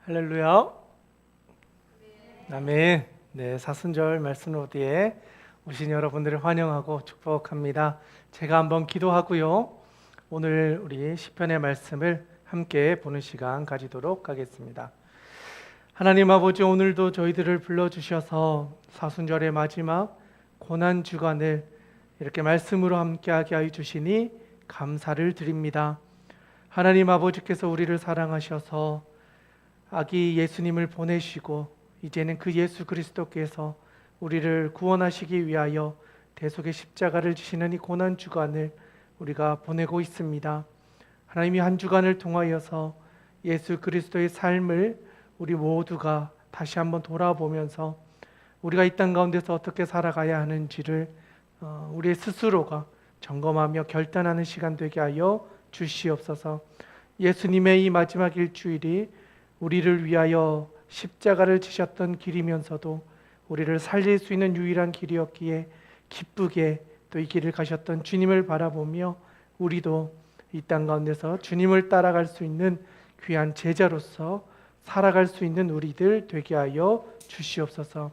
할렐루야. 아멘. 네, 사순절 말씀 로드에 오신 여러분들을 환영하고 축복합니다. 제가 한번 기도하고요. 오늘 우리 시편의 말씀을 함께 보는 시간 가지도록 하겠습니다. 하나님 아버지, 오늘도 저희들을 불러주셔서 사순절의 마지막 고난 주간을 이렇게 말씀으로 함께하게 하여 주시니 감사를 드립니다. 하나님 아버지께서 우리를 사랑하셔서 아기 예수님을 보내시고 이제는 그 예수 그리스도께서 우리를 구원하시기 위하여 대속의 십자가를 지시는 이 고난 주간을 우리가 보내고 있습니다. 하나님이 한 주간을 통하여서 예수 그리스도의 삶을 우리 모두가 다시 한번 돌아보면서 우리가 이 땅 가운데서 어떻게 살아가야 하는지를 우리 스스로가 점검하며 결단하는 시간 되게 하여 주시옵소서. 예수님의 이 마지막 일주일이 우리를 위하여 십자가를 지셨던 길이면서도 우리를 살릴 수 있는 유일한 길이었기에 기쁘게 또 이 길을 가셨던 주님을 바라보며 우리도 이 땅 가운데서 주님을 따라갈 수 있는 귀한 제자로서 살아갈 수 있는 우리들 되게 하여 주시옵소서.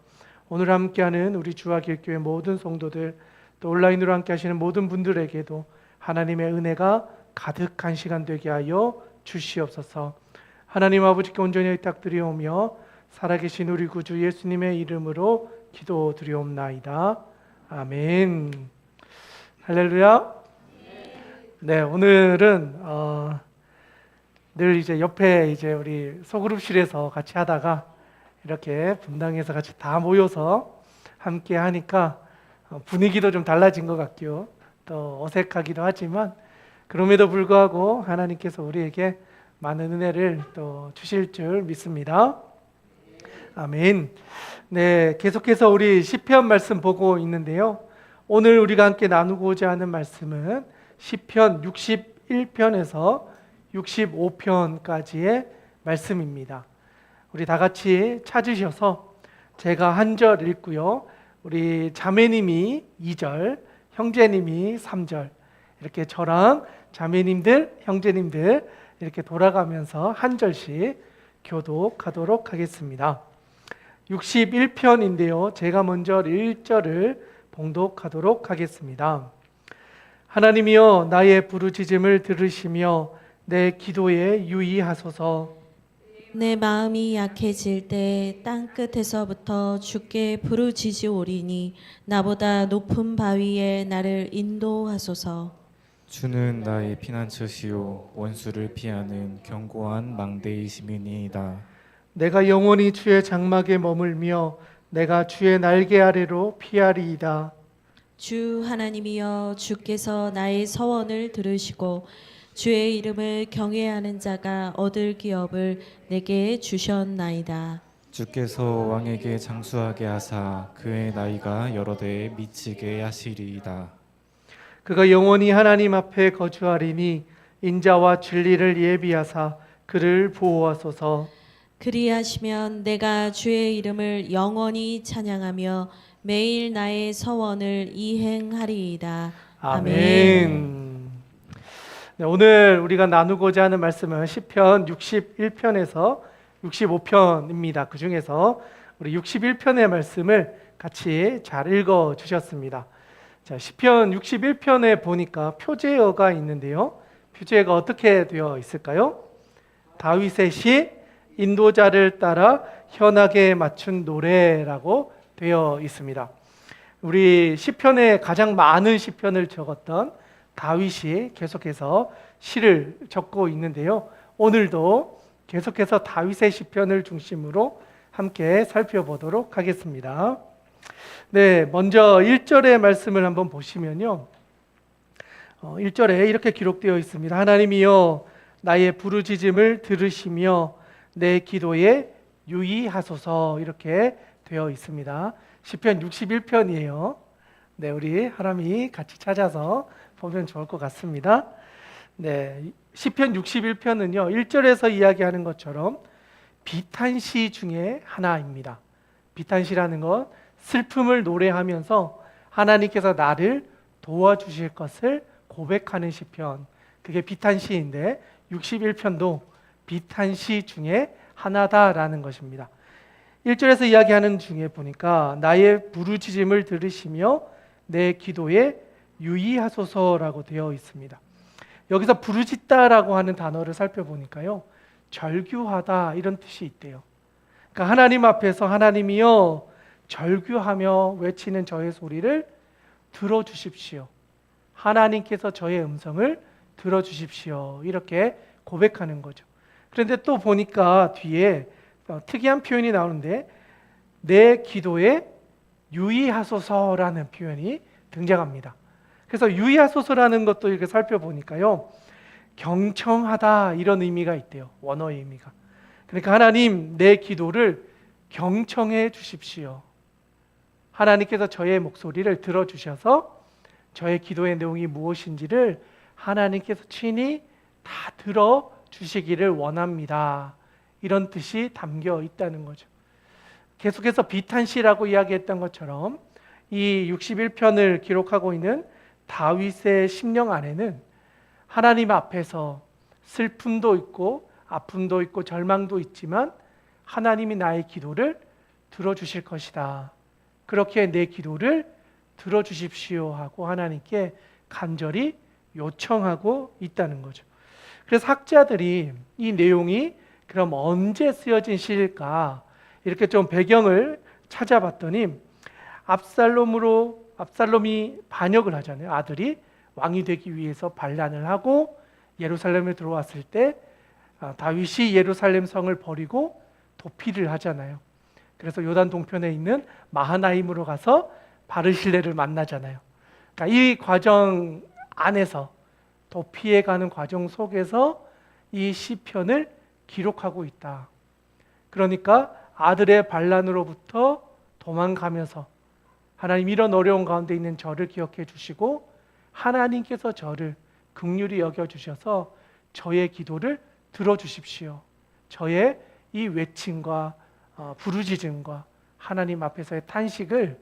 오늘 함께하는 우리 주화길교회 모든 성도들, 또 온라인으로 함께 하시는 모든 분들에게도 하나님의 은혜가 가득한 시간 되게 하여 주시옵소서. 하나님 아버지께 온전히 의탁드리오며 살아계신 우리 구주 예수님의 이름으로 기도드리옵나이다. 아멘. 할렐루야. 네, 오늘은 늘 이제 옆에 이제 우리 소그룹실에서 같이 하다가 이렇게 분당에서 같이 다 모여서 함께 하니까 분위기도 좀 달라진 것 같고요. 또 어색하기도 하지만 그럼에도 불구하고 하나님께서 우리에게 많은 은혜를 또 주실 줄 믿습니다. 아멘. 네, 계속해서 우리 시편 말씀 보고 있는데요. 오늘 우리가 함께 나누고자 하는 말씀은 시편 61편에서 65편까지의 말씀입니다. 우리 다 같이 찾으셔서 제가 한 절 읽고요. 우리 자매님이 2절, 형제님이 3절, 이렇게 저랑 자매님들, 형제님들 이렇게 돌아가면서 한 절씩 교독하도록 하겠습니다. 61편인데요. 제가 먼저 1절을 봉독하도록 하겠습니다. 하나님이여, 나의 부르짖음을 들으시며 내 기도에 유의하소서. 내 마음이 약해질 때 땅끝에서부터 주께 부르짖으오리니 나보다 높은 바위에 나를 인도하소서. 주는 나의 피난처시요 원수를 피하는 견고한 망대이심이니이다. 내가 영원히 주의 장막에 머물며 내가 주의 날개 아래로 피하리이다. 주 하나님이여, 주께서 나의 서원을 들으시고 주의 이름을 경외하는 자가 얻을 기업을 내게 주셨나이다. 주께서 왕에게 장수하게 하사 그의 나이가 여러 대에 미치게 하시리이다. 그가 영원히 하나님 앞에 거주하리니 인자와 진리를 예비하사 그를 보호하소서. 그리하시면 내가 주의 이름을 영원히 찬양하며 매일 나의 서원을 이행하리이다. 아멘. 네, 오늘 우리가 나누고자 하는 말씀은 시편 61편에서 65편입니다. 그 중에서 우리 61편의 말씀을 같이 잘 읽어 주셨습니다. 자, 시편 61편에 보니까 표제어가 있는데요. 표제어가 어떻게 되어 있을까요? 다윗의 시, 인도자를 따라 현악에 맞춘 노래라고 되어 있습니다. 우리 시편에 가장 많은 시편을 적었던 다윗이 계속해서 시를 적고 있는데요. 오늘도 계속해서 다윗의 시편을 중심으로 함께 살펴보도록 하겠습니다. 네, 먼저 1절의 말씀을 한번 보시면요. 1절에 이렇게 기록되어 있습니다. 하나님이여, 나의 부르짖음을 들으시며 내 기도에 유의하소서. 이렇게 되어 있습니다. 시편 61편이에요. 네, 우리 하람이 같이 찾아서 보면 좋을 것 같습니다. 네, 시편 61편은요. 1절에서 이야기하는 것처럼 비탄시 중에 하나입니다. 비탄시라는 것, 슬픔을 노래하면서 하나님께서 나를 도와주실 것을 고백하는 시편, 그게 비탄시인데 61편도 비탄시 중에 하나다라는 것입니다. 1절에서 이야기하는 중에 보니까 나의 부르짖음을 들으시며 내 기도에 유의하소서라고 되어 있습니다. 여기서 부르짖다라고 하는 단어를 살펴보니까요, 절규하다 이런 뜻이 있대요. 그러니까 하나님 앞에서 하나님이여 절규하며 외치는 저의 소리를 들어주십시오. 하나님께서 저의 음성을 들어주십시오. 이렇게 고백하는 거죠. 그런데 또 보니까 뒤에 특이한 표현이 나오는데 내 기도에 유의하소서라는 표현이 등장합니다. 그래서 유의하소서라는 것도 이렇게 살펴보니까요, 경청하다 이런 의미가 있대요. 원어의 의미가. 그러니까 하나님 내 기도를 경청해 주십시오. 하나님께서 저의 목소리를 들어주셔서 저의 기도의 내용이 무엇인지를 하나님께서 친히 다 들어주시기를 원합니다. 이런 뜻이 담겨 있다는 거죠. 계속해서 비탄시라고 이야기했던 것처럼 이 61편을 기록하고 있는 다윗의 심령 안에는 하나님 앞에서 슬픔도 있고 아픔도 있고 절망도 있지만 하나님이 나의 기도를 들어주실 것이다. 그렇게 내 기도를 들어주십시오 하고 하나님께 간절히 요청하고 있다는 거죠. 그래서 학자들이 이 내용이 그럼 언제 쓰여진 시일까 이렇게 좀 배경을 찾아봤더니 압살롬이 반역을 하잖아요. 아들이 왕이 되기 위해서 반란을 하고 예루살렘에 들어왔을 때 다윗이 예루살렘 성을 버리고 도피를 하잖아요. 그래서 요단 동편에 있는 마하나임으로 가서 바르실레를 만나잖아요. 그러니까 이 과정 안에서 도피해가는 과정 속에서 이 시편을 기록하고 있다. 그러니까 아들의 반란으로부터 도망가면서 하나님 이런 어려운 가운데 있는 저를 기억해 주시고 하나님께서 저를 긍휼히 여겨주셔서 저의 기도를 들어주십시오. 저의 이 외침과 부르짖음과 하나님 앞에서의 탄식을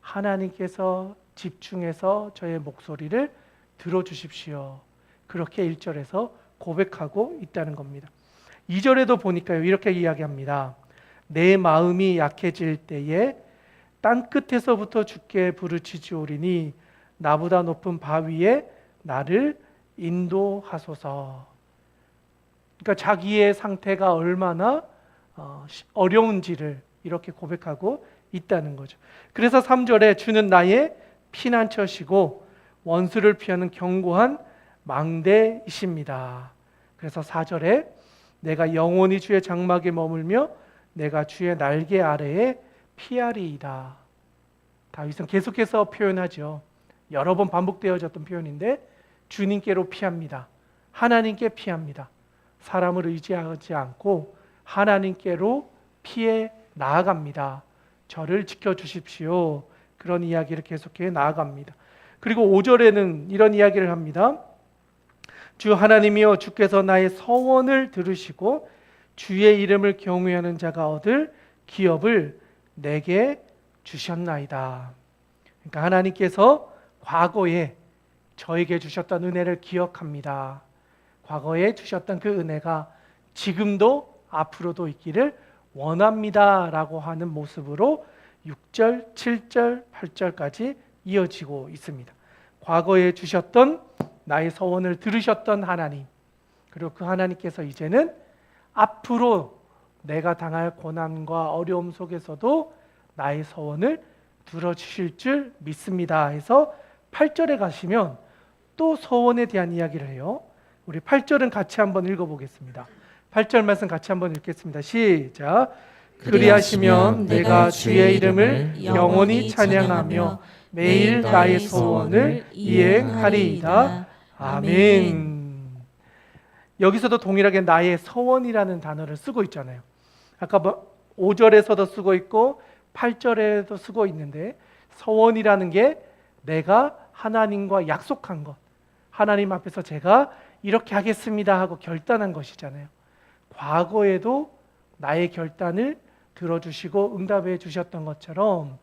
하나님께서 집중해서 저의 목소리를 들어주십시오. 그렇게 1절에서 고백하고 있다는 겁니다. 2절에도 보니까요, 이렇게 이야기합니다. 내 마음이 약해질 때에 땅끝에서부터 주께 부르짖으오리니 나보다 높은 바위에 나를 인도하소서. 그러니까 자기의 상태가 얼마나 어려운지를 이렇게 고백하고 있다는 거죠. 그래서 3절에 주는 나의 피난처시고 원수를 피하는 견고한 망대이십니다. 그래서 4절에 내가 영원히 주의 장막에 머물며 내가 주의 날개 아래에 피하리이다. 다윗은 계속해서 표현하죠. 여러 번 반복되어졌던 표현인데 주님께로 피합니다. 하나님께 피합니다. 사람을 의지하지 않고 하나님께로 피해 나아갑니다. 저를 지켜주십시오. 그런 이야기를 계속해 나아갑니다. 그리고 5절에는 이런 이야기를 합니다. 주 하나님이여 주께서 나의 서원을 들으시고 주의 이름을 경외하는 자가 얻을 기업을 내게 주셨나이다. 그러니까 하나님께서 과거에 저에게 주셨던 은혜를 기억합니다. 과거에 주셨던 그 은혜가 지금도 앞으로도 있기를 원합니다 라고 하는 모습으로 6절, 7절, 8절까지 이어지고 있습니다. 과거에 주셨던 나의 서원을 들으셨던 하나님, 그리고 그 하나님께서 이제는 앞으로 내가 당할 고난과 어려움 속에서도 나의 서원을 들어주실 줄 믿습니다 해서 8절에 가시면 또 서원에 대한 이야기를 해요. 우리 8절은 같이 한번 읽어보겠습니다. 8절 말씀 같이 한번 읽겠습니다. 시작. 그리하시면 내가 주의 이름을 영원히 찬양하며 매일 나의 소원을 이행하리이다. 아멘. 여기서도 동일하게 나의 소원이라는 단어를 쓰고 있잖아요. 아까 5절에서도 쓰고 있고 8절에도 쓰고 있는데 소원이라는 게 내가 하나님과 약속한 것, 하나님 앞에서 제가 이렇게 하겠습니다 하고 결단한 것이잖아요. 과거에도 나의 결단을 들어주시고 응답해 주셨던 것처럼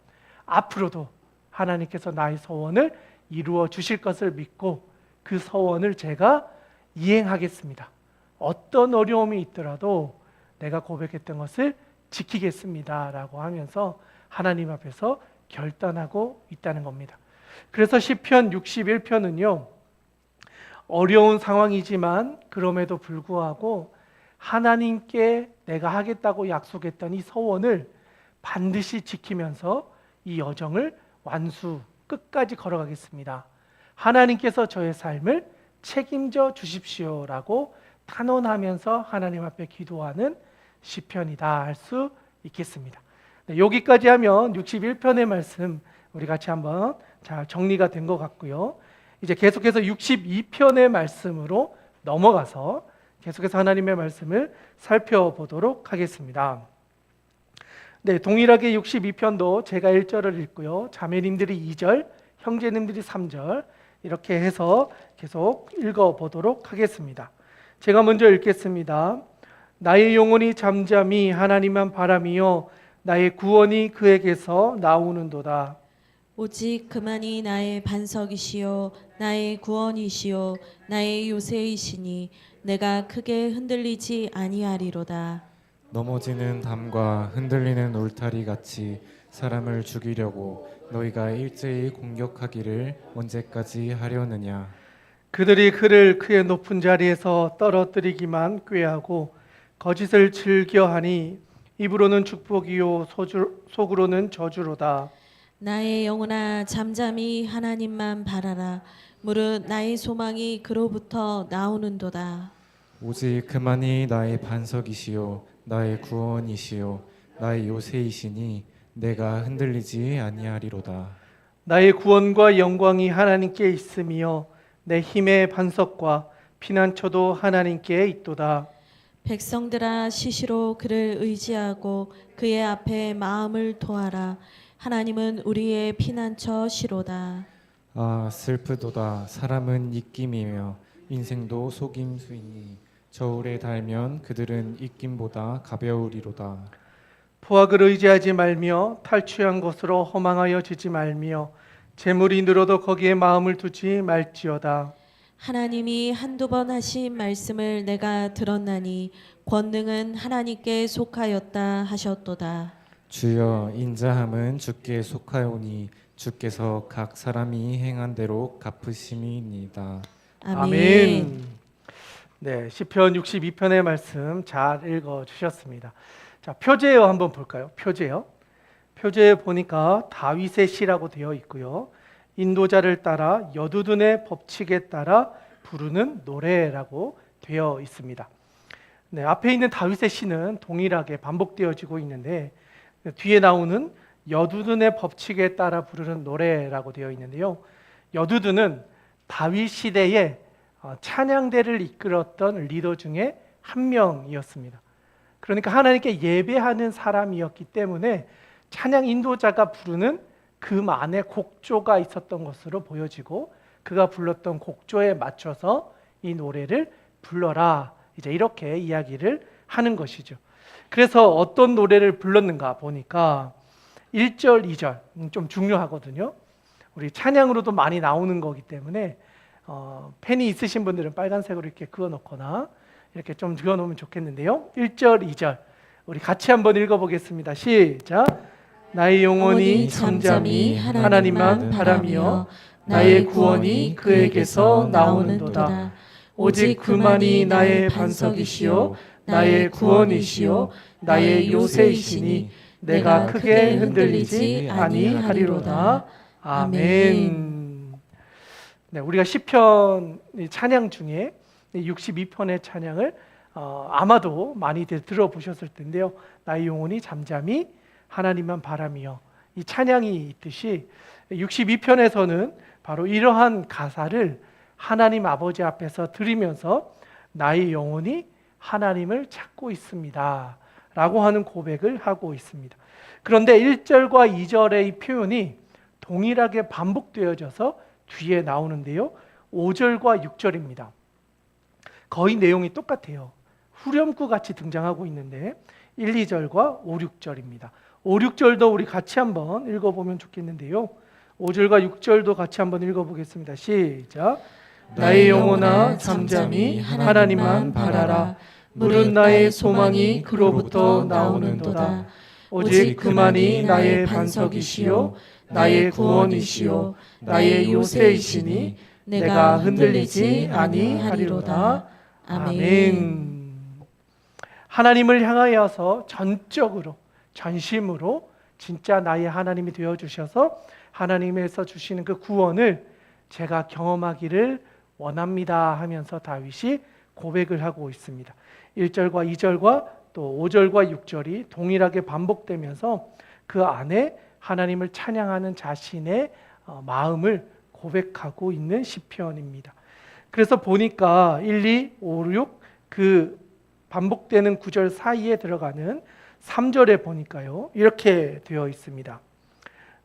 앞으로도 하나님께서 나의 소원을 이루어 주실 것을 믿고 그 소원을 제가 이행하겠습니다. 어떤 어려움이 있더라도 내가 고백했던 것을 지키겠습니다 라고 하면서 하나님 앞에서 결단하고 있다는 겁니다. 그래서 시편 61편은요 어려운 상황이지만 그럼에도 불구하고 하나님께 내가 하겠다고 약속했던 이 서원을 반드시 지키면서 이 여정을 끝까지 걸어가겠습니다. 하나님께서 저의 삶을 책임져 주십시오라고 탄원하면서 하나님 앞에 기도하는 시편이다 할 수 있겠습니다. 네, 여기까지 하면 61편의 말씀 우리 같이 한번 잘 정리가 된 것 같고요. 이제 계속해서 62편의 말씀으로 넘어가서 계속해서 하나님의 말씀을 살펴보도록 하겠습니다. 네, 동일하게 62편도 제가 1절을 읽고요. 자매님들이 2절, 형제님들이 3절 이렇게 해서 계속 읽어보도록 하겠습니다. 제가 먼저 읽겠습니다. 나의 영혼이 잠잠히 하나님만 바라며 나의 구원이 그에게서 나오는도다. 오직 그만이 나의 반석이시요 나의 구원이시요 나의 요새이시니 내가 크게 흔들리지 아니하리로다. 넘어지는 담과 흔들리는 울타리 같이 사람을 죽이려고 너희가 일제히 공격하기를 언제까지 하려느냐. 그들이 그를 그의 높은 자리에서 떨어뜨리기만 꾀하고 거짓을 즐겨하니 입으로는 축복이요 속으로는 저주로다. 나의 영혼아 잠잠히 하나님만 바라라. 무릇 나의 소망이 그로부터 나오는도다. 오직 그만이 나의 반석이시요 나의 구원이시요 나의 요새이시니 내가 흔들리지 아니하리로다. 나의 구원과 영광이 하나님께 있으며 내 힘의 반석과 피난처도 하나님께 있도다. 백성들아 시시로 그를 의지하고 그의 앞에 마음을 토하라. 하나님은 우리의 피난처시로다. 아 슬프도다. 사람은 입김이며 인생도 속임수이니 저울에 달면 그들은 입김보다 가벼우리로다. 포악을 의지하지 말며 탈취한 것으로 허망하여 지지 말며 재물이 늘어도 거기에 마음을 두지 말지어다. 하나님이 한두 번 하신 말씀을 내가 들었나니 권능은 하나님께 속하였다 하셨도다. 주여 인자함은 주께 속하오니 주께서 각 사람이 행한 대로 갚으심이니이다. 아멘. 네, 시편 62편의 말씀 잘 읽어 주셨습니다. 자, 표제어 한번 볼까요? 표제에 보니까 다윗의 시라고 되어 있고요. 인도자를 따라 여두둔의 법칙에 따라 부르는 노래라고 되어 있습니다. 네, 앞에 있는 다윗의 시는 동일하게 반복되어지고 있는데 뒤에 나오는 여두둔의 법칙에 따라 부르는 노래라고 되어 있는데요. 여두둔은 다윗 시대에 찬양대를 이끌었던 리더 중에 한 명이었습니다. 그러니까 하나님께 예배하는 사람이었기 때문에 찬양 인도자가 부르는 금 안에 곡조가 있었던 것으로 보여지고 그가 불렀던 곡조에 맞춰서 이 노래를 불러라 이제 이렇게 이야기를 하는 것이죠. 그래서 어떤 노래를 불렀는가 보니까 1절, 2절 좀 중요하거든요. 우리 찬양으로도 많이 나오는 거기 때문에 펜이 있으신 분들은 빨간색으로 이렇게 그어놓거나 이렇게 좀 그어놓으면 좋겠는데요. 1절, 2절 우리 같이 한번 읽어보겠습니다. 시작. 나의 영혼이 잠잠히 하나님만 바라며 나의 구원이 그에게서 나오는도다. 오직 그만이 나의 반석이시요 나의 구원이시요 나의 요새이시니 내가 크게 흔들리지 아니하리로다. 아멘. 네, 우리가 시편 찬양 중에 62편의 찬양을 아마도 많이들 들어보셨을 텐데요. 나의 영혼이 잠잠히 하나님만 바라며 이 찬양이 있듯이 62편에서는 바로 이러한 가사를 하나님 아버지 앞에서 드리면서 나의 영혼이 하나님을 찾고 있습니다 라고 하는 고백을 하고 있습니다. 그런데 1절과 2절의 이 표현이 동일하게 반복되어져서 뒤에 나오는데요. 5절과 6절입니다. 거의 내용이 똑같아요. 후렴구 같이 등장하고 있는데 1, 2절과 5, 6절입니다. 5, 6절도 우리 같이 한번 읽어보면 좋겠는데요. 5절과 6절도 같이 한번 읽어보겠습니다. 시작. 나의 영혼아 잠잠히 하나님만 바라라. 물은 나의 소망이 그로부터 나오는도다. 오직 그만이 나의 반석이시요 나의 구원이시요 나의 요새이시니 내가 흔들리지 아니하리로다. 아멘. 하나님을 향하여서 전적으로 전심으로 진짜 나의 하나님이 되어주셔서 하나님에서 주시는 그 구원을 제가 경험하기를 원합니다 하면서 다윗이 고백을 하고 있습니다. 1절과 2절과 또 5절과 6절이 동일하게 반복되면서 그 안에 하나님을 찬양하는 자신의 마음을 고백하고 있는 시편입니다. 그래서 보니까 1, 2, 5, 6 그 반복되는 구절 사이에 들어가는 3절에 보니까요 이렇게 되어 있습니다.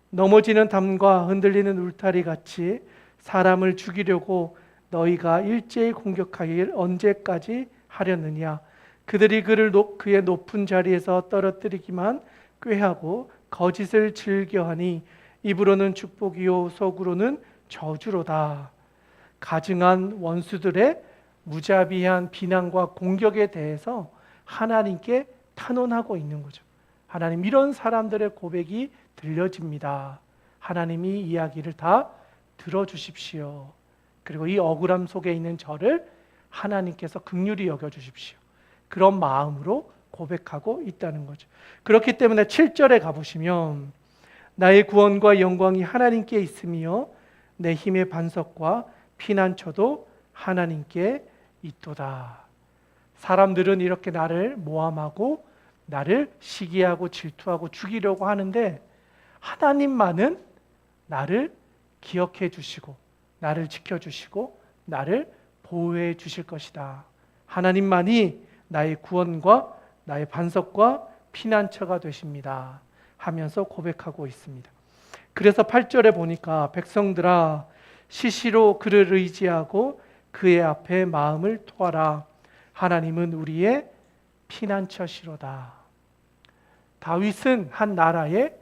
넘어지는 담과 흔들리는 울타리 같이 사람을 죽이려고 너희가 일제히 공격하길 언제까지 하려느냐. 그들이 그를 그의 높은 자리에서 떨어뜨리기만 꾀하고 거짓을 즐겨하니 입으로는 축복이요 속으로는 저주로다. 가증한 원수들의 무자비한 비난과 공격에 대해서 하나님께 탄원하고 있는 거죠. 하나님, 이런 사람들의 고백이 들려집니다. 하나님이 이야기를 다 들어주십시오. 그리고 이 억울함 속에 있는 저를 하나님께서 긍휼히 여겨주십시오. 그런 마음으로 고백하고 있다는 거죠. 그렇기 때문에 7절에 가보시면 나의 구원과 영광이 하나님께 있으며 내 힘의 반석과 피난처도 하나님께 있도다. 사람들은 이렇게 나를 모함하고 나를 시기하고 질투하고 죽이려고 하는데 하나님만은 나를 기억해 주시고 나를 지켜주시고 나를 보호해 주실 것이다. 하나님만이 나의 구원과 나의 반석과 피난처가 되십니다 하면서 고백하고 있습니다. 그래서 8절에 보니까 백성들아 시시로 그를 의지하고 그의 앞에 마음을 토하라. 하나님은 우리의 피난처시로다. 다윗은 한 나라의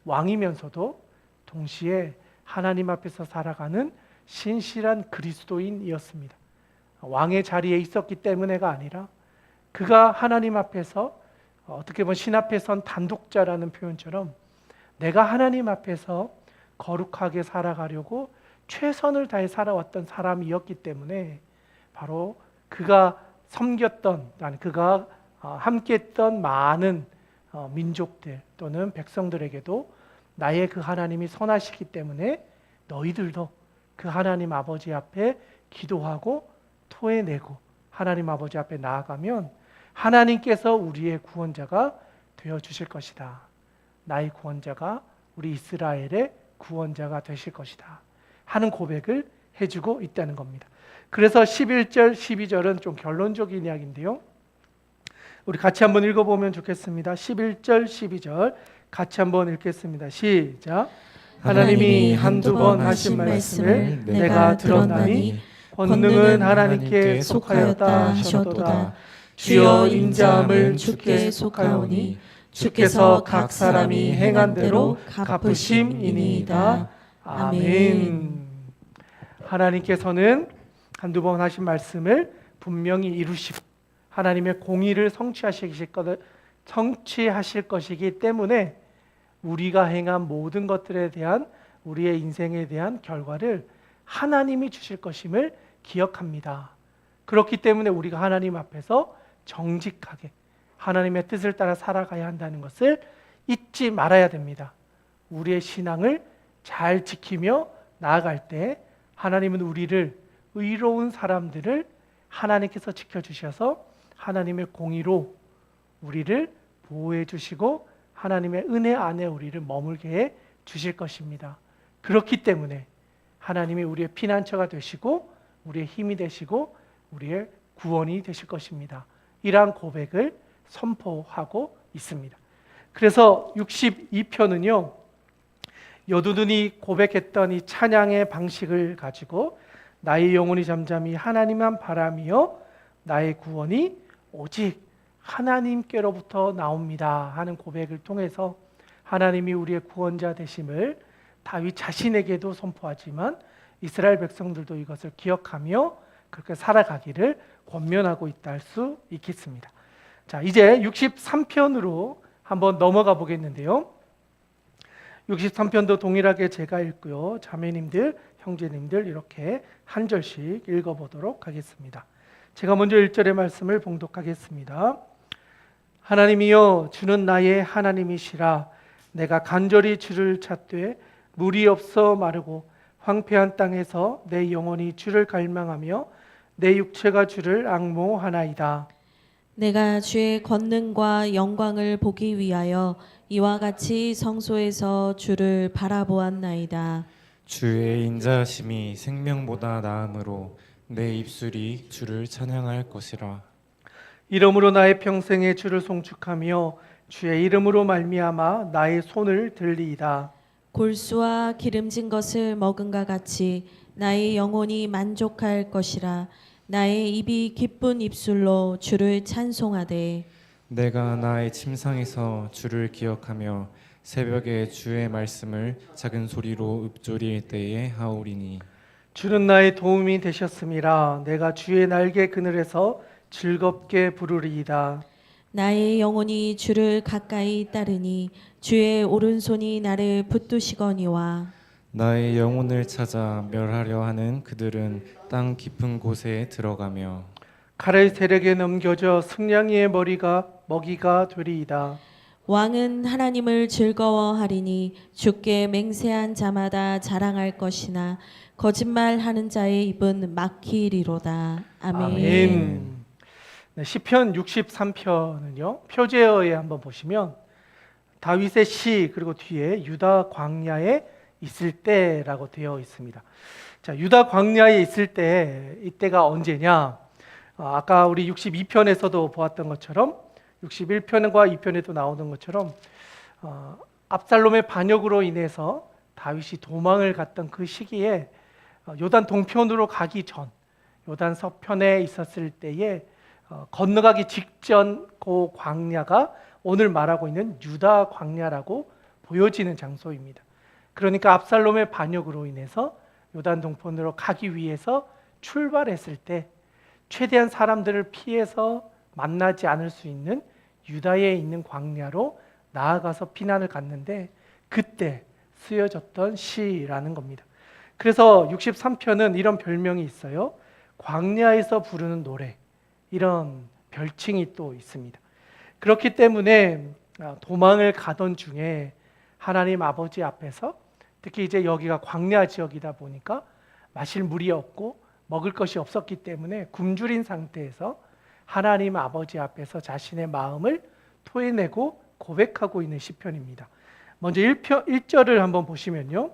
왕이면서도 동시에 하나님 앞에서 살아가는 신실한 그리스도인이었습니다. 왕의 자리에 있었기 때문에가 아니라 그가 하나님 앞에서 어떻게 보면 신 앞에 선 단독자라는 표현처럼 내가 하나님 앞에서 거룩하게 살아가려고 최선을 다해 살아왔던 사람이었기 때문에 바로 그가 섬겼던, 그가 함께했던 많은 민족들 또는 백성들에게도 나의 그 하나님이 선하시기 때문에 너희들도 그 하나님 아버지 앞에 기도하고 토해내고 하나님 아버지 앞에 나아가면 하나님께서 우리의 구원자가 되어주실 것이다. 나의 구원자가 우리 이스라엘의 구원자가 되실 것이다 하는 고백을 해주고 있다는 겁니다. 그래서 11절, 12절은 좀 결론적인 이야기인데요. 우리 같이 한번 읽어보면 좋겠습니다. 11절, 12절 같이 한번 읽겠습니다. 시작. 하나님이 한두 번 하신 말씀을 내가 들었나니 권능은 하나님께 속하였다 하셨도다. 주여 인자함을 주께 속하오니 주께서 각 사람이 행한 대로 갚으심이니이다. 아멘. 하나님께서는 한두 번 하신 말씀을 분명히 이루시고 하나님의 공의를 성취하실 것이기 때문에 우리가 행한 모든 것들에 대한 우리의 인생에 대한 결과를 하나님이 주실 것임을 기억합니다. 그렇기 때문에 우리가 하나님 앞에서 정직하게 하나님의 뜻을 따라 살아가야 한다는 것을 잊지 말아야 됩니다. 우리의 신앙을 잘 지키며 나아갈 때 하나님은 우리를 의로운 사람들을 하나님께서 지켜주셔서 하나님의 공의로 우리를 보호해 주시고 하나님의 은혜 안에 우리를 머물게 해 주실 것입니다. 그렇기 때문에 하나님이 우리의 피난처가 되시고 우리의 힘이 되시고 우리의 구원이 되실 것입니다. 이러한 고백을 선포하고 있습니다. 그래서 62편은요 여두둔이 고백했던 이 찬양의 방식을 가지고 나의 영혼이 잠잠히 하나님만 바라며 나의 구원이 오직 하나님께로부터 나옵니다 하는 고백을 통해서 하나님이 우리의 구원자 되심을 다윗 자신에게도 선포하지만 이스라엘 백성들도 이것을 기억하며 그렇게 살아가기를 권면하고 있다 할 수 있겠습니다. 자, 이제 63편으로 한번 넘어가 보겠는데요. 63편도 동일하게 제가 읽고요. 자매님들, 형제님들 이렇게 한 절씩 읽어보도록 하겠습니다. 제가 먼저 1절의 말씀을 봉독하겠습니다. 하나님이여 주는 나의 하나님이시라. 내가 간절히 주를 찾되 물이 없어 마르고 황폐한 땅에서 내 영혼이 주를 갈망하며 내 육체가 주를 앙모하나이다. 내가 주의 권능과 영광을 보기 위하여 이와 같이 성소에서 주를 바라보았나이다. 주의 인자하심이 생명보다 나음으로 내 입술이 주를 찬양할 것이라. 이러므로 나의 평생에 주를 송축하며 주의 이름으로 말미암아 나의 손을 들리이다. 골수와 기름진 것을 먹은가 같이 나의 영혼이 만족할 것이라. 나의 입이 기쁜 입술로 주를 찬송하되 내가 나의 침상에서 주를 기억하며 새벽에 주의 말씀을 작은 소리로 읊조릴 때에 하오리니. 주는 나의 도움이 되셨음이라. 내가 주의 날개 그늘에서 즐겁게 부르리이다. 나의 영혼이 주를 가까이 따르니 주의 오른손이 나를 붙드시거니와. 나의 영혼을 찾아 멸하려 하는 그들은 땅 깊은 곳에 들어가며 칼의 세력에 넘겨져 승냥이의 먹이가 되리이다. 왕은 하나님을 즐거워하리니 주께 맹세한 자마다 자랑할 것이나 거짓말하는 자의 입은 막히리로다. 아멘. 아멘. 네, 시편 63편은요. 표제어에 한번 보시면 다윗의 시 그리고 뒤에 유다 광야에 있을 때라고 되어 있습니다. 자, 유다 광야에 있을 때 이때가 언제냐? 아까 우리 62편에서도 보았던 것처럼 61편과 2편에도 나오는 것처럼 압살롬의 반역으로 인해서 다윗이 도망을 갔던 그 시기에 요단 동편으로 가기 전 요단 서편에 있었을 때에 건너가기 직전 그 광야가 오늘 말하고 있는 유다 광야라고 보여지는 장소입니다. 그러니까 압살롬의 반역으로 인해서 요단 동편으로 가기 위해서 출발했을 때 최대한 사람들을 피해서 만나지 않을 수 있는 유다에 있는 광야로 나아가서 피난을 갔는데 그때 쓰여졌던 시라는 겁니다. 그래서 63편은 이런 별명이 있어요. 광야에서 부르는 노래, 이런 별칭이 또 있습니다. 그렇기 때문에 도망을 가던 중에 하나님 아버지 앞에서 특히 이제 여기가 광야 지역이다 보니까 마실 물이 없고 먹을 것이 없었기 때문에 굶주린 상태에서 하나님 아버지 앞에서 자신의 마음을 토해내고 고백하고 있는 시편입니다. 먼저 1절을 한번 보시면요.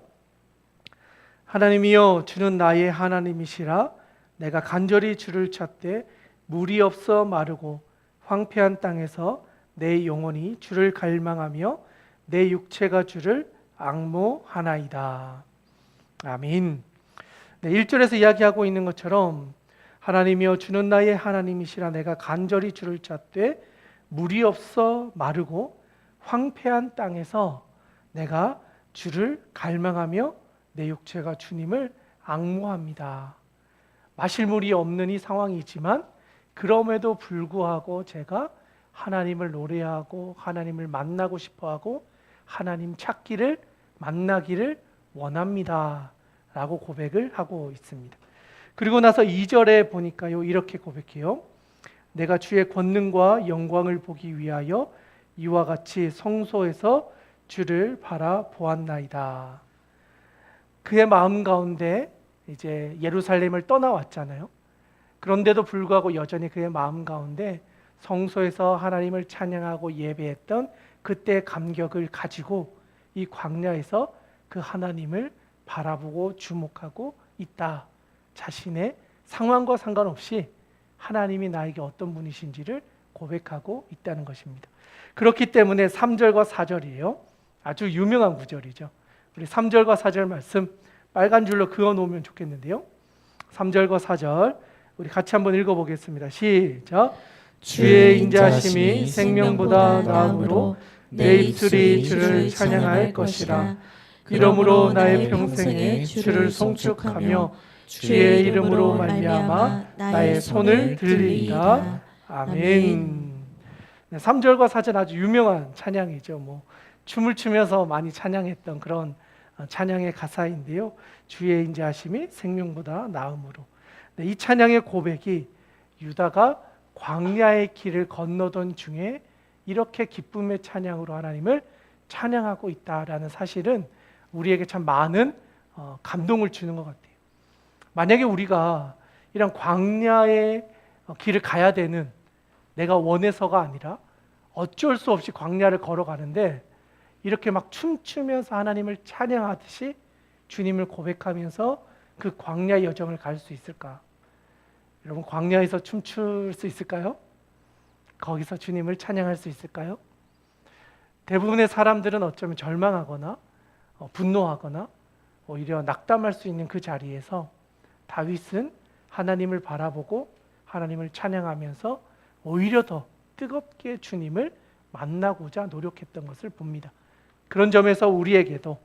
하나님이여 주는 나의 하나님이시라. 내가 간절히 주를 찾되 물이 없어 마르고 황폐한 땅에서 내 영혼이 주를 갈망하며 내 육체가 주를 앙모하나이다. 아멘. 네, 1절에서 이야기하고 있는 것처럼 하나님이여 주는 나의 하나님이시라. 내가 간절히 주를 찾되 물이 없어 마르고 황폐한 땅에서 내가 주를 갈망하며 내 육체가 주님을 앙모합니다. 마실 물이 없는 이 상황이지만 그럼에도 불구하고 제가 하나님을 노래하고 하나님을 만나고 싶어하고 하나님 찾기를 만나기를 원합니다 라고 고백을 하고 있습니다. 그리고 나서 2절에 보니까요 이렇게 고백해요. 내가 주의 권능과 영광을 보기 위하여 이와 같이 성소에서 주를 바라보았나이다. 그의 마음 가운데 이제 예루살렘을 떠나왔잖아요. 그런데도 불구하고 여전히 그의 마음 가운데 성소에서 하나님을 찬양하고 예배했던 그때의 감격을 가지고 이 광야에서 그 하나님을 바라보고 주목하고 있다. 자신의 상황과 상관없이 하나님이 나에게 어떤 분이신지를 고백하고 있다는 것입니다. 그렇기 때문에 3절과 4절이에요. 아주 유명한 구절이죠. 우리 3절과 4절 말씀 빨간 줄로 그어놓으면 좋겠는데요. 3절과 4절 우리 같이 한번 읽어보겠습니다. 시작. 주의 인자하심이 생명보다 나음으로 내 입술이 주를 찬양할 것이라. 이러므로 나의 평생에 주를 송축하며 주의 이름으로 말미암아 나의 손을 들리이다. 아멘. 네, 3절과 4절 아주 유명한 찬양이죠. 뭐 춤을 추면서 많이 찬양했던 그런 찬양의 가사인데요. 주의 인자하심이 생명보다 나음으로. 네, 이 찬양의 고백이 유다가 광야의 길을 건너던 중에 이렇게 기쁨의 찬양으로 하나님을 찬양하고 있다라는 사실은 우리에게 참 많은 감동을 주는 것 같아요. 만약에 우리가 이런 광야의 길을 가야 되는, 내가 원해서가 아니라 어쩔 수 없이 광야를 걸어가는데 이렇게 막 춤추면서 하나님을 찬양하듯이 주님을 고백하면서 그 광야의 여정을 갈 수 있을까? 여러분, 광야에서 춤출 수 있을까요? 거기서 주님을 찬양할 수 있을까요? 대부분의 사람들은 어쩌면 절망하거나 분노하거나 오히려 낙담할 수 있는 그 자리에서 다윗은 하나님을 바라보고 하나님을 찬양하면서 오히려 더 뜨겁게 주님을 만나고자 노력했던 것을 봅니다. 그런 점에서 우리에게도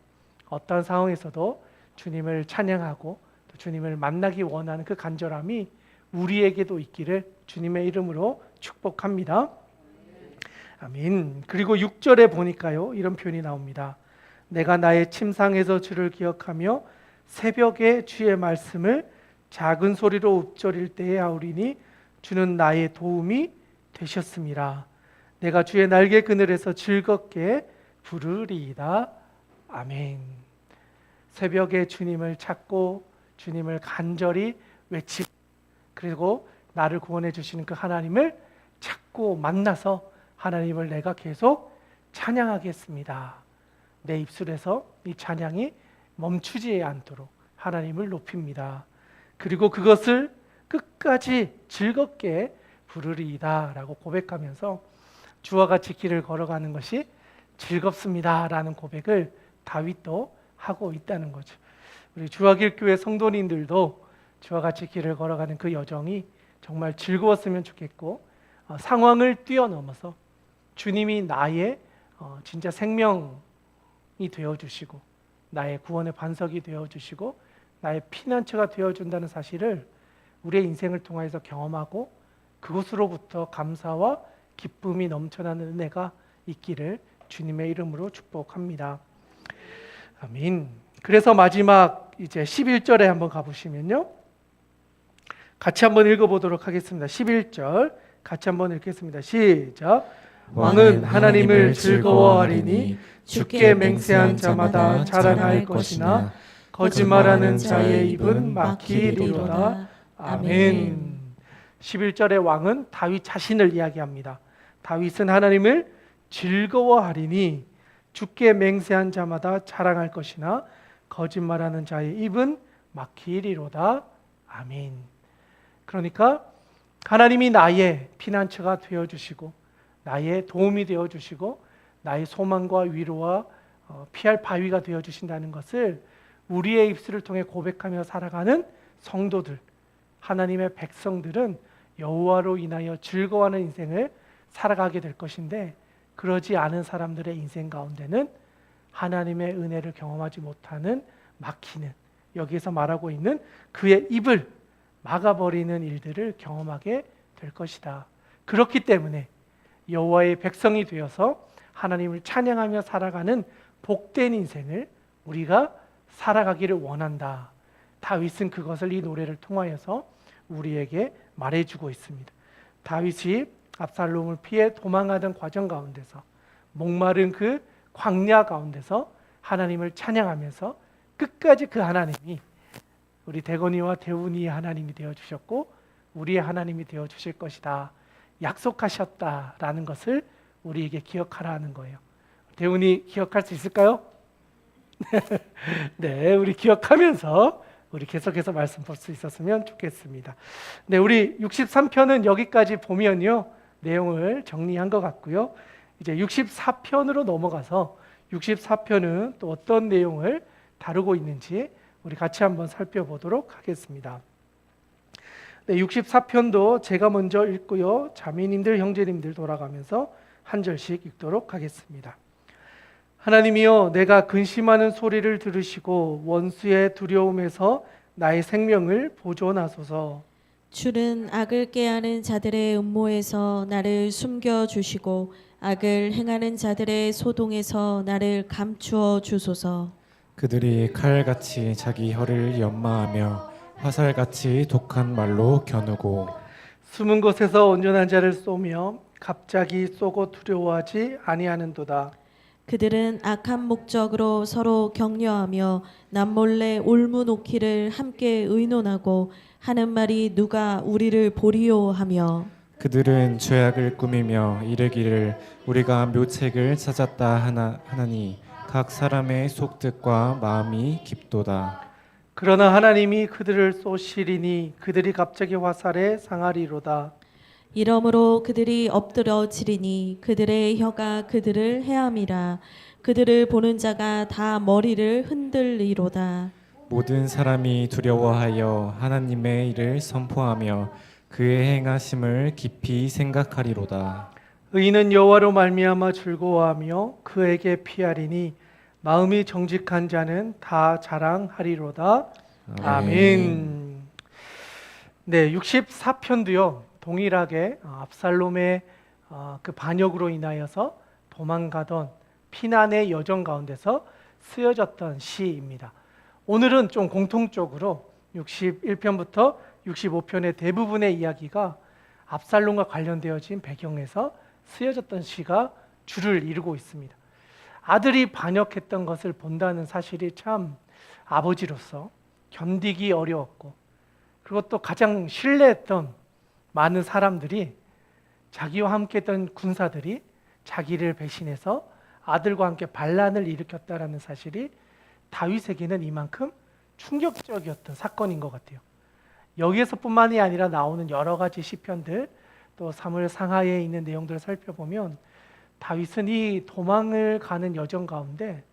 어떠한 상황에서도 주님을 찬양하고 또 주님을 만나기 원하는 그 간절함이 우리에게도 있기를 주님의 이름으로 축복합니다. 아멘. 그리고 6절에 보니까요, 이런 표현이 나옵니다. 내가 나의 침상에서 주를 기억하며 새벽에 주의 말씀을 작은 소리로 읊조릴 때에 하오리니 주는 나의 도움이 되셨습니다. 내가 주의 날개 그늘에서 즐겁게 부르리이다. 아멘. 새벽에 주님을 찾고 주님을 간절히 외치고 그리고 나를 구원해 주시는 그 하나님을 찾고 만나서 하나님을 내가 계속 찬양하겠습니다. 내 입술에서 이 찬양이 멈추지 않도록 하나님을 높입니다. 그리고 그것을 끝까지 즐겁게 부르리이다 라고 고백하면서 주와 같이 길을 걸어가는 것이 즐겁습니다 라는 고백을 다윗도 하고 있다는 거죠. 우리 주와길교회 성도님들도 주와 같이 길을 걸어가는 그 여정이 정말 즐거웠으면 좋겠고, 상황을 뛰어넘어서 주님이 나의 진짜 생명이 되어주시고 나의 구원의 반석이 되어주시고 나의 피난처가 되어준다는 사실을 우리의 인생을 통해서 경험하고 그곳으로부터 감사와 기쁨이 넘쳐나는 은혜가 있기를 주님의 이름으로 축복합니다. 아멘. 그래서 마지막 이제 11절에 한번 가보시면요, 같이 한번 읽어보도록 하겠습니다. 11절 같이 한번 읽겠습니다. 시작. 왕은 하나님을 즐거워하리니 주께 맹세한 자마다 자랑할 것이나 거짓말하는 자의 입은 막히리로다. 아멘. 11절의 왕은 다윗 자신을 이야기합니다. 다윗은 하나님을 즐거워하리니 주께 맹세한 자마다 자랑할 것이나 거짓말하는 자의 입은 막히리로다. 아멘. 그러니까 하나님이 나의 피난처가 되어주시고 나의 도움이 되어주시고 나의 소망과 위로와 피할 바위가 되어주신다는 것을 우리의 입술을 통해 고백하며 살아가는 성도들, 하나님의 백성들은 여호와로 인하여 즐거워하는 인생을 살아가게 될 것인데, 그러지 않은 사람들의 인생 가운데는 하나님의 은혜를 경험하지 못하는 막히는, 여기에서 말하고 있는 그의 입을 막아버리는 일들을 경험하게 될 것이다. 그렇기 때문에 여호와의 백성이 되어서 하나님을 찬양하며 살아가는 복된 인생을 우리가 살아가기를 원한다. 다윗은 그것을 이 노래를 통하여서 우리에게 말해주고 있습니다. 다윗이 압살롬을 피해 도망하던 과정 가운데서 목마른 그 광야 가운데서 하나님을 찬양하면서 끝까지 그 하나님이 우리 대건이와 대운이의 하나님이 되어주셨고 우리의 하나님이 되어주실 것이다, 약속하셨다라는 것을 우리에게 기억하라 하는 거예요. 대운이 기억할 수 있을까요? 네, 우리 기억하면서 우리 계속해서 말씀 볼 수 있었으면 좋겠습니다. 네, 우리 63편은 여기까지 보면요, 내용을 정리한 것 같고요. 이제 64편으로 넘어가서 64편은 또 어떤 내용을 다루고 있는지 우리 같이 한번 살펴보도록 하겠습니다. 네, 64편도 제가 먼저 읽고요, 자매님들, 형제님들 돌아가면서 한 절씩 읽도록 하겠습니다. 하나님이여, 내가 근심하는 소리를 들으시고 원수의 두려움에서 나의 생명을 보존하소서. 주는 악을 꾀하는 자들의 음모에서 나를 숨겨 주시고 악을 행하는 자들의 소동에서 나를 감추어 주소서. 그들이 칼같이 자기 혀를 연마하며 화살같이 독한 말로 겨누고 숨은 곳에서 온전한 자를 쏘며 갑자기 쏘고 두려워하지 아니하는도다. 그들은 악한 목적으로 서로 격려하며 남몰래 올무놓기를 함께 의논하고 하는 말이 누가 우리를 보리요 하며 그들은 죄악을 꾸미며 이르기를 우리가 묘책을 찾았다 하나니 각 사람의 속뜻과 마음이 깊도다. 그러나 하나님이 그들을 쏘시리니 그들이 갑자기 화살에 상하리로다. 이러므로 그들이 엎드러지리니 그들의 혀가 그들을 해함이라. 그들을 보는 자가 다 머리를 흔들리로다. 모든 사람이 두려워하여 하나님의 일을 선포하며 그의 행하심을 깊이 생각하리로다. 의인은 여호와로 말미암아 즐거워하며 그에게 피하리니 마음이 정직한 자는 다 자랑하리로다. 아멘. 네, 64편도요. 동일하게 압살롬의 그 반역으로 인하여서 도망가던 피난의 여정 가운데서 쓰여졌던 시입니다. 오늘은 좀 공통적으로 61편부터 65편의 대부분의 이야기가 압살롬과 관련되어진 배경에서 쓰여졌던 시가 주를 이루고 있습니다. 아들이 반역했던 것을 본다는 사실이 참 아버지로서 견디기 어려웠고, 그리고 또 가장 신뢰했던 많은 사람들이, 자기와 함께 했던 군사들이 자기를 배신해서 아들과 함께 반란을 일으켰다라는 사실이 다윗에게는 이만큼 충격적이었던 사건인 것 같아요. 여기에서뿐만이 아니라 나오는 여러 가지 시편들, 또 사무엘 상하에 있는 내용들을 살펴보면 다윗은 이 도망을 가는 여정 가운데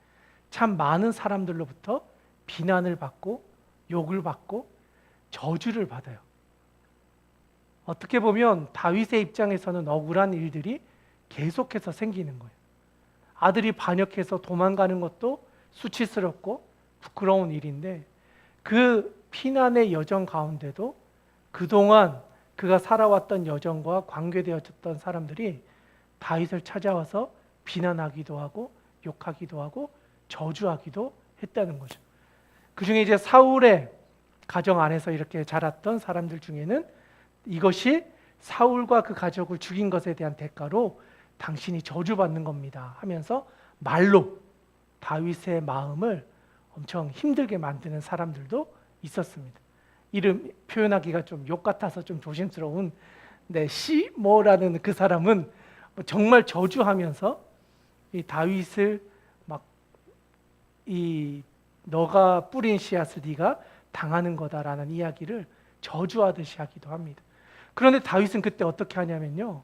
참 많은 사람들로부터 비난을 받고 욕을 받고 저주를 받아요. 어떻게 보면 다윗의 입장에서는 억울한 일들이 계속해서 생기는 거예요. 아들이 반역해서 도망가는 것도 수치스럽고 부끄러운 일인데, 그 피난의 여정 가운데도 그동안 그가 살아왔던 여정과 관계되어졌던 사람들이 다윗을 찾아와서 비난하기도 하고 욕하기도 하고 저주하기도 했다는 거죠. 그 중에 이제 사울의 가정 안에서 이렇게 자랐던 사람들 중에는 이것이 사울과 그 가족을 죽인 것에 대한 대가로 당신이 저주받는 겁니다 하면서 말로 다윗의 마음을 엄청 힘들게 만드는 사람들도 있었습니다. 이름 표현하기가 좀 욕 같아서 좀 조심스러운 시모라는 그 사람은 정말 저주하면서 이 다윗을 막 이 너가 뿌린 씨앗을 네가 당하는 거다라는 이야기를 저주하듯이 하기도 합니다. 그런데 다윗은 그때 어떻게 하냐면요,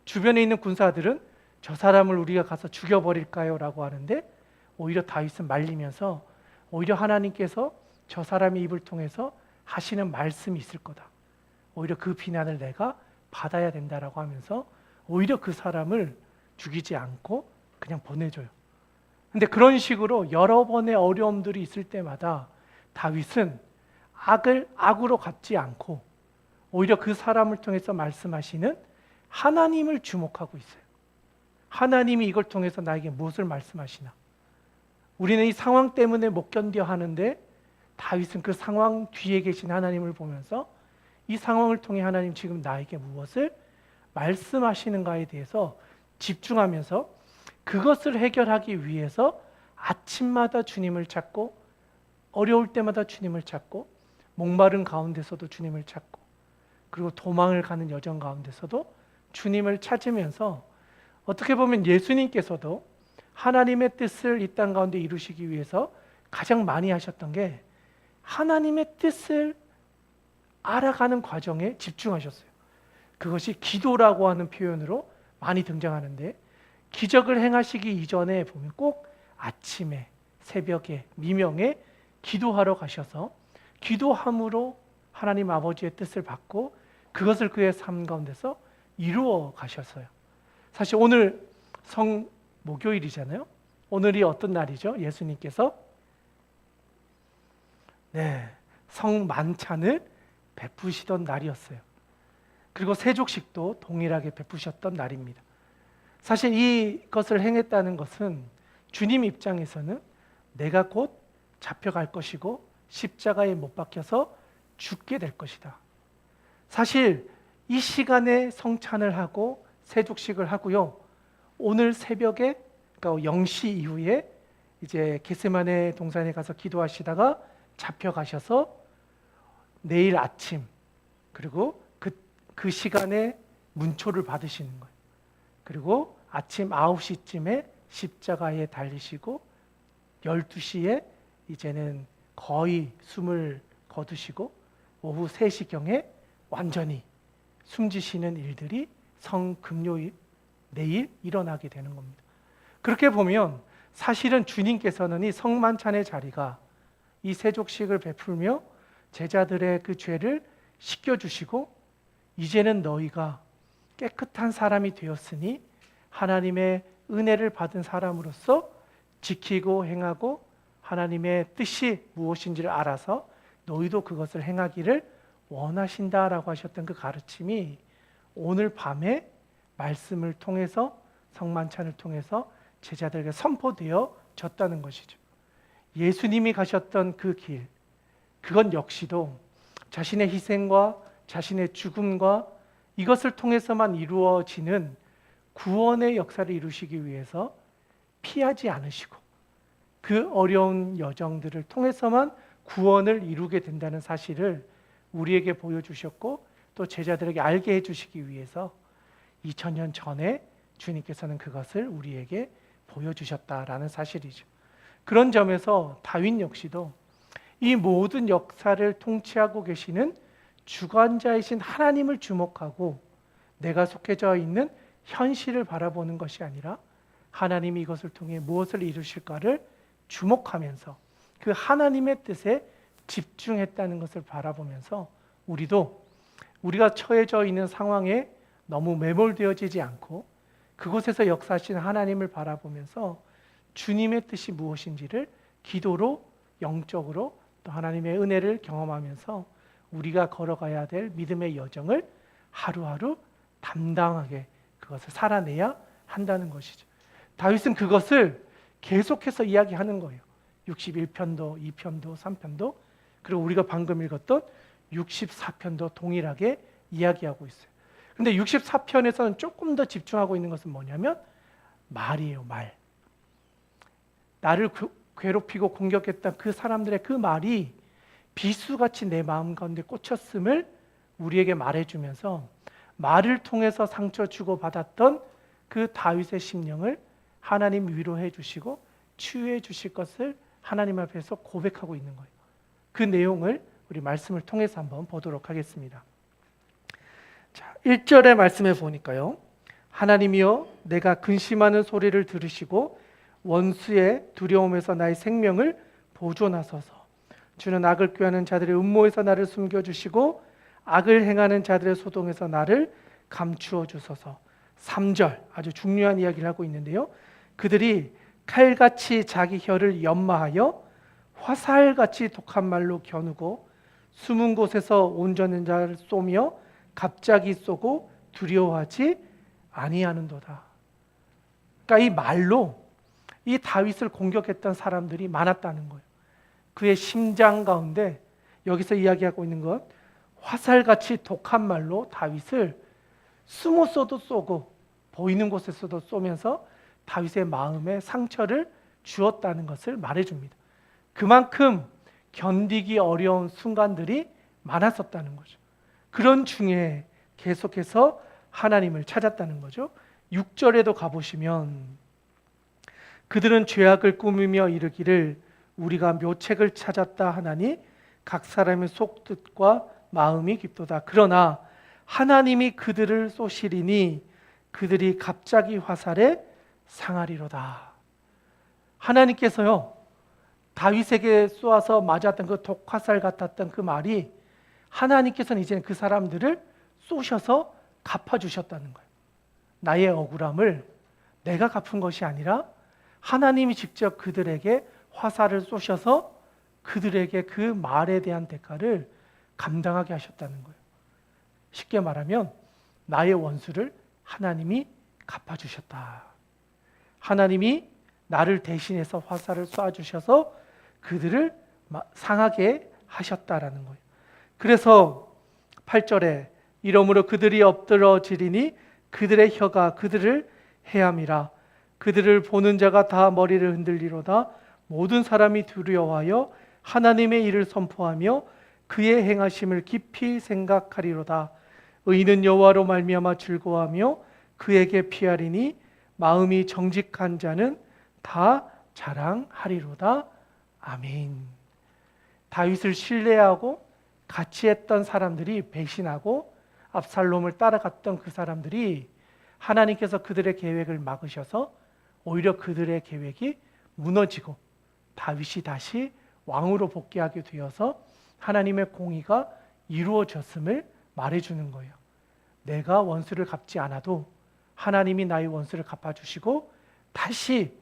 주변에 있는 군사들은 저 사람을 우리가 가서 죽여버릴까요? 라고 하는데 오히려 다윗은 말리면서 오히려 하나님께서 저 사람의 입을 통해서 하시는 말씀이 있을 거다. 오히려 그 비난을 내가 받아야 된다라고 하면서 오히려 그 사람을 죽이지 않고 그냥 보내줘요. 근데 그런 식으로 여러 번의 어려움들이 있을 때마다 다윗은 악을 악으로 갚지 않고 오히려 그 사람을 통해서 말씀하시는 하나님을 주목하고 있어요. 하나님이 이걸 통해서 나에게 무엇을 말씀하시나? 우리는 이 상황 때문에 못 견뎌 하는데 다윗은 그 상황 뒤에 계신 하나님을 보면서 이 상황을 통해 하나님 지금 나에게 무엇을 말씀하시는가에 대해서 집중하면서 그것을 해결하기 위해서 아침마다 주님을 찾고 어려울 때마다 주님을 찾고 목마른 가운데서도 주님을 찾고 그리고 도망을 가는 여정 가운데서도 주님을 찾으면서 어떻게 보면 예수님께서도 하나님의 뜻을 이 땅 가운데 이루시기 위해서 가장 많이 하셨던 게 하나님의 뜻을 알아가는 과정에 집중하셨어요. 그것이 기도라고 하는 표현으로 많이 등장하는데, 기적을 행하시기 이전에 보면 꼭 아침에, 새벽에, 미명에 기도하러 가셔서 기도함으로 하나님 아버지의 뜻을 받고 그것을 그의 삶 가운데서 이루어 가셨어요. 사실 오늘 성목요일이잖아요. 오늘이 어떤 날이죠? 예수님께서 성만찬을 베푸시던 날이었어요. 그리고 세족식도 동일하게 베푸셨던 날입니다. 사실 이것을 행했다는 것은 주님 입장에서는 내가 곧 잡혀갈 것이고 십자가에 못 박혀서 죽게 될 것이다. 사실 이 시간에 성찬을 하고 세족식을 하고요. 오늘 새벽에 그러니까 0시 이후에 이제 겟세마네 동산에 가서 기도하시다가 잡혀가셔서 내일 아침 그리고 그 시간에 문초를 받으시는 거예요. 그리고 아침 9시쯤에 십자가에 달리시고 12시에 이제는 거의 숨을 거두시고 오후 3시경에 완전히 숨지시는 일들이 성금요일 내일 일어나게 되는 겁니다. 그렇게 보면 사실은 주님께서는 이 성만찬의 자리가 이 세족식을 베풀며 제자들의 그 죄를 씻겨주시고 이제는 너희가 깨끗한 사람이 되었으니 하나님의 은혜를 받은 사람으로서 지키고 행하고 하나님의 뜻이 무엇인지를 알아서 너희도 그것을 행하기를 원하신다라고 하셨던 그 가르침이 오늘 밤에 말씀을 통해서 성만찬을 통해서 제자들에게 선포되어졌다는 것이죠. 예수님이 가셨던 그 길, 그건 역시도 자신의 희생과 자신의 죽음과 이것을 통해서만 이루어지는 구원의 역사를 이루시기 위해서 피하지 않으시고 그 어려운 여정들을 통해서만 구원을 이루게 된다는 사실을 우리에게 보여주셨고 또 제자들에게 알게 해주시기 위해서 2000년 전에 주님께서는 그것을 우리에게 보여주셨다라는 사실이죠. 그런 점에서 다윗 역시도 이 모든 역사를 통치하고 계시는 주관자이신 하나님을 주목하고 내가 속해져 있는 현실을 바라보는 것이 아니라 하나님이 이것을 통해 무엇을 이루실까를 주목하면서 그 하나님의 뜻에 집중했다는 것을 바라보면서 우리도 우리가 처해져 있는 상황에 너무 매몰되어지지 않고 그곳에서 역사하신 하나님을 바라보면서 주님의 뜻이 무엇인지를 기도로 영적으로 또 하나님의 은혜를 경험하면서 우리가 걸어가야 될 믿음의 여정을 하루하루 담당하게 그것을 살아내야 한다는 것이죠. 다윗은 그것을 계속해서 이야기하는 거예요. 61편도, 2편도, 3편도 그리고 우리가 방금 읽었던 64편도 동일하게 이야기하고 있어요. 근데 64편에서는 조금 더 집중하고 있는 것은 뭐냐면 말이에요, 말. 나를 괴롭히고 공격했던 그 사람들의 그 말이 비수같이 내 마음 가운데 꽂혔음을 우리에게 말해주면서 말을 통해서 상처 주고받았던 그 다윗의 심령을 하나님 위로해 주시고 치유해 주실 것을 하나님 앞에서 고백하고 있는 거예요. 그 내용을 우리 말씀을 통해서 한번 보도록 하겠습니다. 자, 1절의 말씀에 보니까요. 하나님이여 내가 근심하는 소리를 들으시고 원수의 두려움에서 나의 생명을 보존하소서. 주는 악을 꾀하는 자들의 음모에서 나를 숨겨주시고 악을 행하는 자들의 소동에서 나를 감추어 주소서. 3절 아주 중요한 이야기를 하고 있는데요. 그들이 칼같이 자기 혀를 연마하여 화살같이 독한 말로 겨누고 숨은 곳에서 온전한 자를 쏘며 갑자기 쏘고 두려워하지 아니하는도다. 그러니까 이 말로 이 다윗을 공격했던 사람들이 많았다는 거예요. 그의 심장 가운데 여기서 이야기하고 있는 것 화살같이 독한 말로 다윗을 숨어서도 쏘고 보이는 곳에서도 쏘면서 다윗의 마음에 상처를 주었다는 것을 말해줍니다. 그만큼 견디기 어려운 순간들이 많았었다는 거죠. 그런 중에 계속해서 하나님을 찾았다는 거죠. 6절에도 가보시면 그들은 죄악을 꾸미며 이르기를 우리가 묘책을 찾았다 하나니 각 사람의 속뜻과 마음이 깊도다. 그러나 하나님이 그들을 쏘시리니 그들이 갑자기 화살에 상하리로다. 하나님께서요 다윗에게 쏘아서 맞았던 그 독화살 같았던 그 말이 하나님께서는 이제 그 사람들을 쏘셔서 갚아주셨다는 거예요. 나의 억울함을 내가 갚은 것이 아니라 하나님이 직접 그들에게 화살을 쏘셔서 그들에게 그 말에 대한 대가를 감당하게 하셨다는 거예요. 쉽게 말하면 나의 원수를 하나님이 갚아주셨다. 하나님이 나를 대신해서 화살을 쏴주셔서 그들을 상하게 하셨다라는 거예요. 그래서 8절에 이러므로 그들이 엎드러지리니 그들의 혀가 그들을 해함이라. 그들을 보는 자가 다 머리를 흔들리로다. 모든 사람이 두려워하여 하나님의 일을 선포하며 그의 행하심을 깊이 생각하리로다. 의인은 여호와로 말미암아 즐거워하며 그에게 피하리니 마음이 정직한 자는 다 자랑하리로다. 아멘. 다윗을 신뢰하고 같이 했던 사람들이 배신하고 압살롬을 따라갔던 그 사람들이 하나님께서 그들의 계획을 막으셔서 오히려 그들의 계획이 무너지고 다윗이 다시 왕으로 복귀하게 되어서 하나님의 공의가 이루어졌음을 말해주는 거예요. 내가 원수를 갚지 않아도 하나님이 나의 원수를 갚아주시고 다시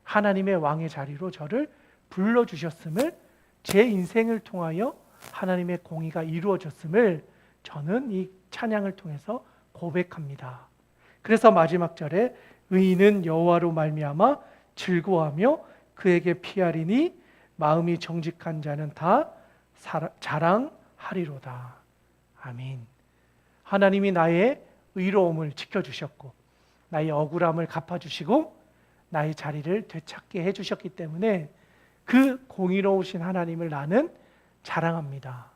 하나님의 왕의 자리로 저를 불러주셨음을, 제 인생을 통하여 하나님의 공의가 이루어졌음을 저는 이 찬양을 통해서 고백합니다. 그래서 마지막 절에 의인은 여호와로 말미암아 즐거워하며 그에게 피하리니 마음이 정직한 자는 다 자랑하리로다. 아멘. 하나님이 나의 의로움을 지켜주셨고 나의 억울함을 갚아주시고 나의 자리를 되찾게 해주셨기 때문에 그 공의로우신 하나님을 나는 자랑합니다.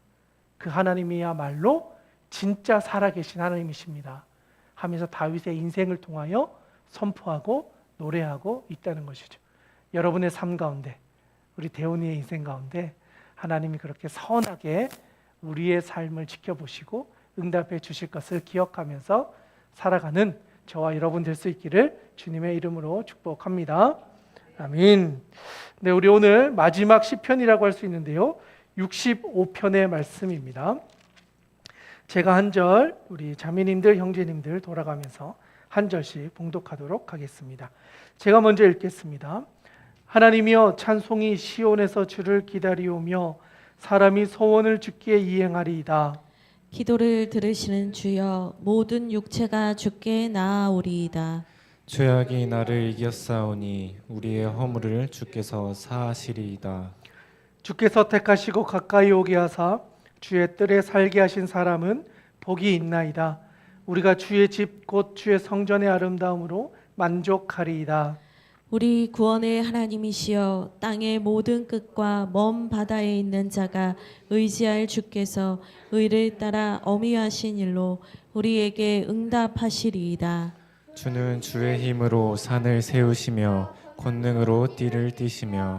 그 하나님이야말로 진짜 살아계신 하나님이십니다 하면서 다윗의 인생을 통하여 선포하고 노래하고 있다는 것이죠. 여러분의 삶 가운데, 우리 대훈이의 인생 가운데 하나님이 그렇게 선하게 우리의 삶을 지켜보시고 응답해 주실 것을 기억하면서 살아가는 저와 여러분 될 수 있기를 주님의 이름으로 축복합니다. 아멘. 네, 우리 오늘 마지막 시편이라고 할 수 있는데요, 65편의 말씀입니다. 제가 한 절, 우리 자매님들, 형제님들 돌아가면서 한 절씩 봉독하도록 하겠습니다. 제가 먼저 읽겠습니다. 하나님이여, 찬송이 시온에서 주를 기다리오며 사람이 소원을 주기에 이행하리이다. 기도를 들으시는 주여, 모든 육체가 주께 나아오리이다. 죄악이 나를 이겼사오니 우리의 허물을 주께서 사하시리이다. 주께서 택하시고 가까이 오게 하사 주의 뜰에 살게 하신 사람은 복이 있나이다. 우리가 주의 집 곧 주의 성전의 아름다움으로 만족하리이다. 우리 구원의 하나님이시여, 땅의 모든 끝과 먼 바다에 있는 자가 의지할 주께서 의를 따라 어미하신 일로 우리에게 응답하시리이다. 주는 주의 힘으로 산을 세우시며 권능으로 띠를 띠시며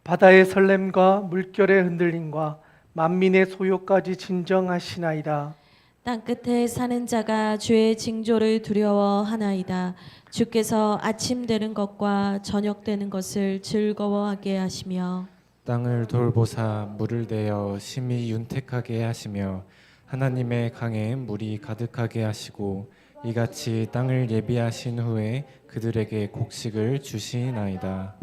바다의 설렘과 물결의 흔들림과 만민의 소요까지 진정하시나이다. 땅끝에 사는 자가 주의 징조를 두려워하나이다. 주께서 아침 되는 것과 저녁 되는 것을 즐거워하게 하시며 땅을 돌보사 물을 내어 심히 윤택하게 하시며 하나님의 강에 물이 가득하게 하시고 이같이 땅을 예비하신 후에 그들에게 곡식을 주시나이다.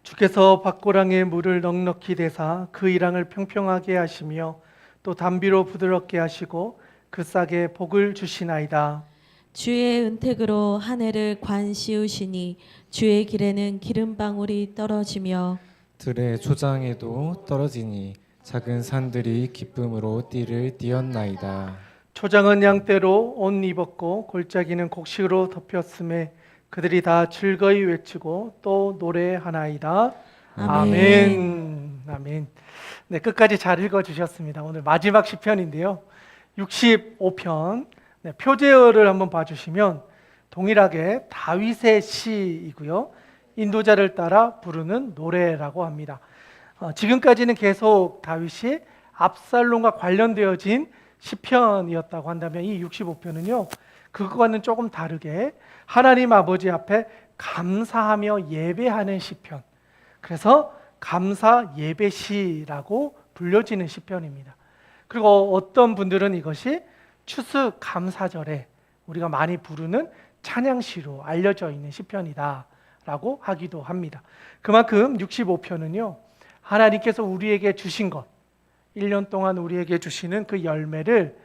주께서 밭고랑에 물을 넉넉히 대사 그 이랑을 평평하게 하시며 또 담비로 부드럽게 하시고 그 싹에 복을 주시나이다. 주의 은택으로 하늘을 관씌우시니 주의 길에는 기름방울이 떨어지며 들의 초장에도 떨어지니 작은 산들이 기쁨으로 띠를 띠었나이다. 초장은 양떼로 옷 입었고 골짜기는 곡식으로 덮였음에 그들이 다 즐거이 외치고 또 노래하나이다. 아멘. 아멘. 네, 끝까지 잘 읽어주셨습니다. 오늘 마지막 시편인데요, 65편. 네, 표제어를 한번 봐주시면 동일하게 다윗의 시이고요, 인도자를 따라 부르는 노래라고 합니다. 지금까지는 계속 다윗이 압살롬과 관련되어진 시편이었다고 한다면 이 65편은요, 그거와는 조금 다르게 하나님 아버지 앞에 감사하며 예배하는 시편, 그래서 감사 예배시라고 불려지는 시편입니다. 그리고 어떤 분들은 이것이 추수 감사절에 우리가 많이 부르는 찬양시로 알려져 있는 시편이다 라고 하기도 합니다. 그만큼 65편은요 하나님께서 우리에게 주신 것, 1년 동안 우리에게 주시는 그 열매를